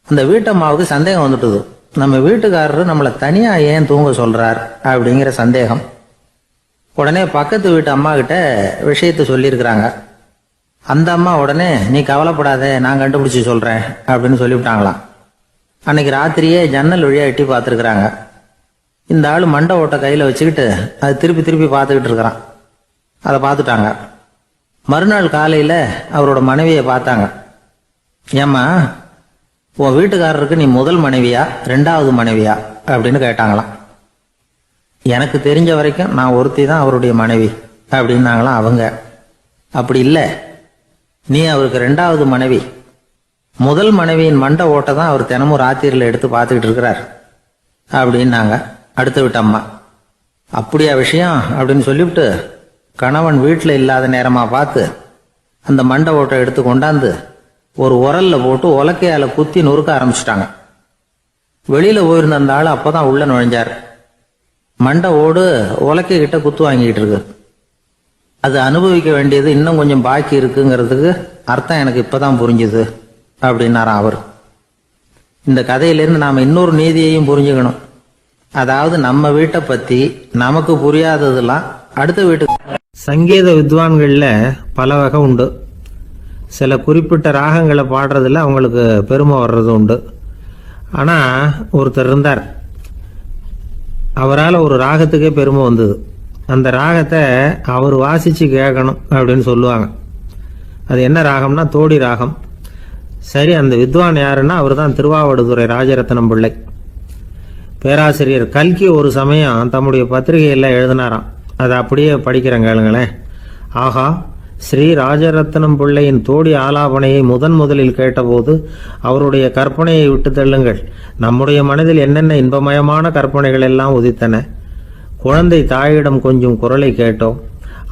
அந்த வீட்டம்மாவுக்கு சந்தேகம் வந்துட்டுது. நம்ம வீட்டுக்காரரு நம்மளை தனியா ஏன் தூங்க சொல்றார் அப்படிங்கிற சந்தேகம். உடனே பக்கத்து வீட்டு அம்மா கிட்ட விஷயத்த சொல்லியிருக்கிறாங்க. அந்த அம்மா உடனே, நீ கவலைப்படாத, நான் கண்டுபிடிச்சு சொல்றேன் அப்படின்னு சொல்லிவிட்டாங்களாம். அன்னைக்கு ராத்திரியே ஜன்னல் வழியா எட்டி பார்த்துருக்குறாங்க. இந்த ஆள் மண்டை ஓட்டை கையில வச்சுக்கிட்டு அது திருப்பி திருப்பி பார்த்துக்கிட்டு இருக்கிறான். அதை பார்த்துட்டாங்க. மறுநாள் காலையில அவரோட மனைவியை பார்த்தாங்க. ஏம்மா, உன் வீட்டுக்காரருக்கு நீ முதல் மனைவியா 2வது மனைவியா அப்படின்னு கேட்டாங்களாம். எனக்கு தெரிஞ்ச வரைக்கும் நான் ஒருத்தி தான் அவருடைய மனைவி அப்படின்னாங்களாம் அவங்க. அப்படி இல்லை, நீ அவருக்கு 2வது மனைவி. முதல் மனைவியின் மண்டை ஓட்டை தான் அவர் தினமும் ராத்திரியில் எடுத்து பார்த்துக்கிட்டு இருக்கிறார் அப்படின்னாங்க அடுத்த வீட்டு அம்மா. அப்படியா விஷயம் அப்படின்னு சொல்லிவிட்டு கணவன் வீட்டில் இல்லாத நேரமா பார்த்து அந்த மண்டை ஓட்டை எடுத்து கொண்டாந்து ஒரு உரல்ல போட்டு உலக்கையால குத்தி நொறுக்க ஆரம்பிச்சிட்டாங்க. வெளியில போயிருந்த அந்த ஆள் அப்பதான் உள்ள நுழைஞ்சார். மண்டை ஓடு உலக்கை கிட்ட குத்து வாங்கிட்டு இருக்கு. அது அனுபவிக்க வேண்டியது இன்னும் கொஞ்சம் பாக்கி இருக்குங்கிறதுக்கு அர்த்தம் எனக்கு இப்பதான் புரிஞ்சுது அப்படின்னாராம் அவர். இந்த கதையிலிருந்து நாம இன்னொரு நீதியையும் புரிஞ்சுக்கணும். அதாவது நம்ம வீட்டை பத்தி நமக்கு புரியாததெல்லாம் அடுத்த வீட்டுக்கு. சங்கீத வித்வான்கள்ல பல வகை உண்டு. சில குறிப்பிட்ட ராகங்களை பாடுறதுல அவங்களுக்கு பெருமை வர்றது உண்டு. ஆனா ஒருத்தர் இருந்தார், அவரால் ஒரு ராகத்துக்கே பெருமை வந்தது. அந்த ராகத்தை அவர் வாசிச்சு கேட்கணும் அப்படின்னு சொல்லுவாங்க. அது என்ன ராகம்னா தோடி ராகம். சரி, அந்த வித்வான் யாருன்னா அவர் தான் திருவாவடுதுறை ராஜரத்னம் பிள்ளை. பேராசிரியர் கல்கி ஒரு சமயம் தம்முடைய பத்திரிகையில் எழுதினாராம். அதை அப்படியே படிக்கிறேன் கேளுங்களேன். ஆகா, ஸ்ரீ ராஜரத்னம் பிள்ளையின் தோடி ஆலாபனையை முதலில் கேட்டபோது அவருடைய கற்பனையை விட்டு தள்ளுங்கள். நம்முடைய மனதில் என்னென்ன இன்பமயமான கற்பனைகள் எல்லாம் உதித்தன. குழந்தை தாயிடம் கொஞ்சம் குரலை கேட்டோம்,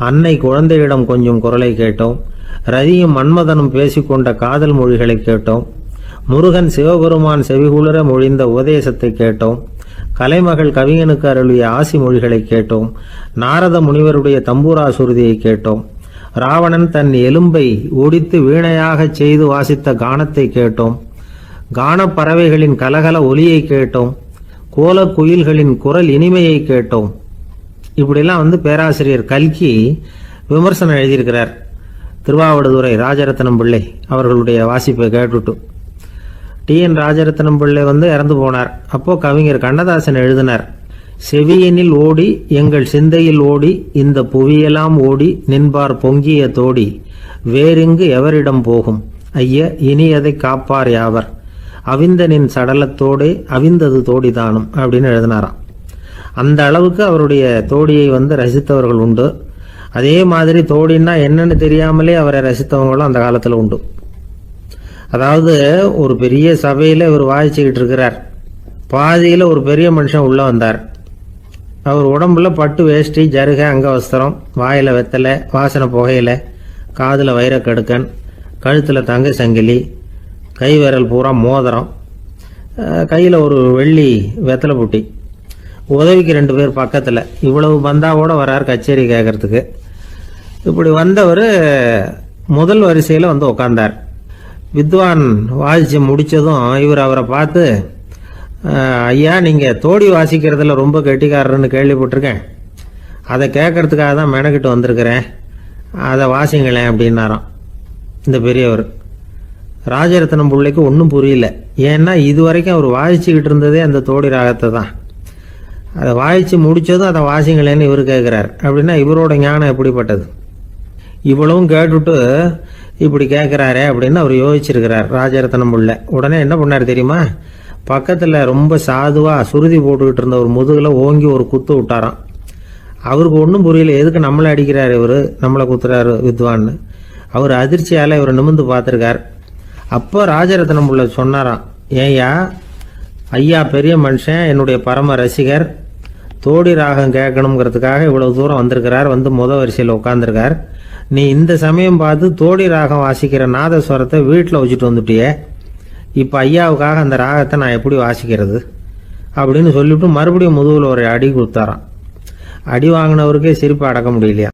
அன்னை குழந்தையிடம் கொஞ்சம் குரலை கேட்டோம், ரதியும் மன்மதனும் பேசிக்கொண்ட காதல் மொழிகளை கேட்டோம், முருகன் சிவபெருமான் செவிகுளிர மொழிந்த உபதேசத்தை கேட்டோம், கலைமகள் கவிஞனுக்கு அருளிய ஆசி மொழிகளை கேட்டோம், நாரத முனிவருடைய தம்பூரா சுருதியை கேட்டோம், ராவணன் தன் எலும்பை ஒடித்து வீணையாக செய்து வாசித்த கானத்தை கேட்டோம், கானப்பறவைகளின் கலகல ஒலியை கேட்டோம், கோலக் குயில்களின் குரல் இனிமையை கேட்டோம். இப்படிலாம் பேராசிரியர் கல்கி விமர்சனம் எழுதியிருக்கிறார். திருவாவடுதுறை ராஜரத்னம் பிள்ளை அவர்களுடைய வாசிப்பை கேட்டுட்டு டி.என். ராஜரத்னம் பிள்ளை இறந்து போனார். அப்போ கவிஞர் கண்ணதாசன் எழுதினார், செவியனில் ஓடி எங்கள் சிந்தையில் ஓடி இந்த புவியெல்லாம் ஓடி நின்பார் பொங்கிய தோடி வேறெங்கு எவரிடம் போகும் ஐய இனி அதை காப்பார் யாவர் அவிந்தனின் சடலத்தோடே அவிந்தது தோடிதானும் அப்படின்னு எழுதினாராம். அந்த அளவுக்கு அவருடைய தோடியை ரசித்தவர்கள் உண்டு. அதே மாதிரி தோடின்னா என்னன்னு தெரியாமலே அவரை ரசித்தவங்களும் அந்த காலத்தில் உண்டு. அதாவது ஒரு பெரிய சபையில் இவர் வாசிச்சுக்கிட்டு இருக்கிறார். பாதியில் ஒரு பெரிய மனுஷன் உள்ளே வந்தார். அவர் உடம்புல பட்டு வேஷ்டி, ஜருகை, அங்கவஸ்திரம், வாயில் வெத்தலை, வாசனை புகையில, காதில் வைரக்கடுக்கன், கழுத்தில் தங்க சங்கிலி, கை விரல் பூரா மோதிரம், கையில் ஒரு வெள்ளி வெத்தலை புட்டி, உதவிக்கு 2 பேர் பக்கத்தில். இவ்வளவு பந்தாவோட வரார் கச்சேரி கேட்கறதுக்கு. இப்படி வந்தவர் முதல் வரிசையில் உட்கார்ந்தார். வித்வான் வாசித்து முடித்ததும் இவர் அவரை பார்த்து, ஐயா நீங்கள் தோடி வாசிக்கிறதுல ரொம்ப கெட்டிக்காரர்னு கேள்விப்பட்டிருக்கேன், அதை கேட்கறதுக்காக தான் மெனக்கிட்டு வந்திருக்கிறேன், அதை வாசிங்களேன் அப்படின்னாராம் இந்த பெரியவர். ராஜரத்னம் பிள்ளைக்கு ஒன்றும் புரியல. ஏன்னா இது வரைக்கும் அவர் வாசிச்சுக்கிட்டு இருந்ததே அந்த தோடி ராகத்தை தான். அதை வாசித்து முடித்ததும் அதை வாசிங்களேன்னு இவர் கேட்குறார். அப்படின்னா இவரோட ஞானம் எப்படிப்பட்டது? இவ்வளவும் கேட்டுட்டு இப்படி கேட்குறாரே அப்படின்னு அவர் யோசிச்சிருக்கிறார் ராஜரத்னம் பிள்ளை. உடனே என்ன பண்ணார் தெரியுமா? பக்கத்தில் ரொம்ப சாதுவாக சுருதி போட்டுக்கிட்டு இருந்த ஒரு முதுகில் ஓங்கி ஒரு குத்து விட்டாராம். அவருக்கு ஒன்றும் புரியல, எதுக்கு நம்மளை அடிக்கிறார் இவர், நம்மளை குத்துறாரு வித்வான்னு. அவர் அதிர்ச்சியால் இவர் நிமிர்ந்து பார்த்துருக்கார். அப்போ ராஜரத்னம் பிள்ளை சொன்னாராம், ஏய்யா ஐயா பெரிய மனுஷன், என்னுடைய பரம ரசிகர், தோடி ராகம் கேட்கணுங்கிறதுக்காக இவ்வளவு தூரம் வந்திருக்கிறார், முத வரிசையில் உட்காந்துருக்கார். நீ இந்த சமயம் பார்த்து தோடி ராகம் வாசிக்கிற நாதஸ்வரத்தை வீட்டில் வச்சுட்டு வந்துட்டியே, இப்போ ஐயாவுக்காக அந்த ராகத்தை நான் எப்படி வாசிக்கிறது அப்படின்னு சொல்லிவிட்டு மறுபடியும் முதுகில் ஒரு அடி கொடுத்தாராம். அடி வாங்கினவருக்கே சிரிப்பு அடக்க முடியலையா.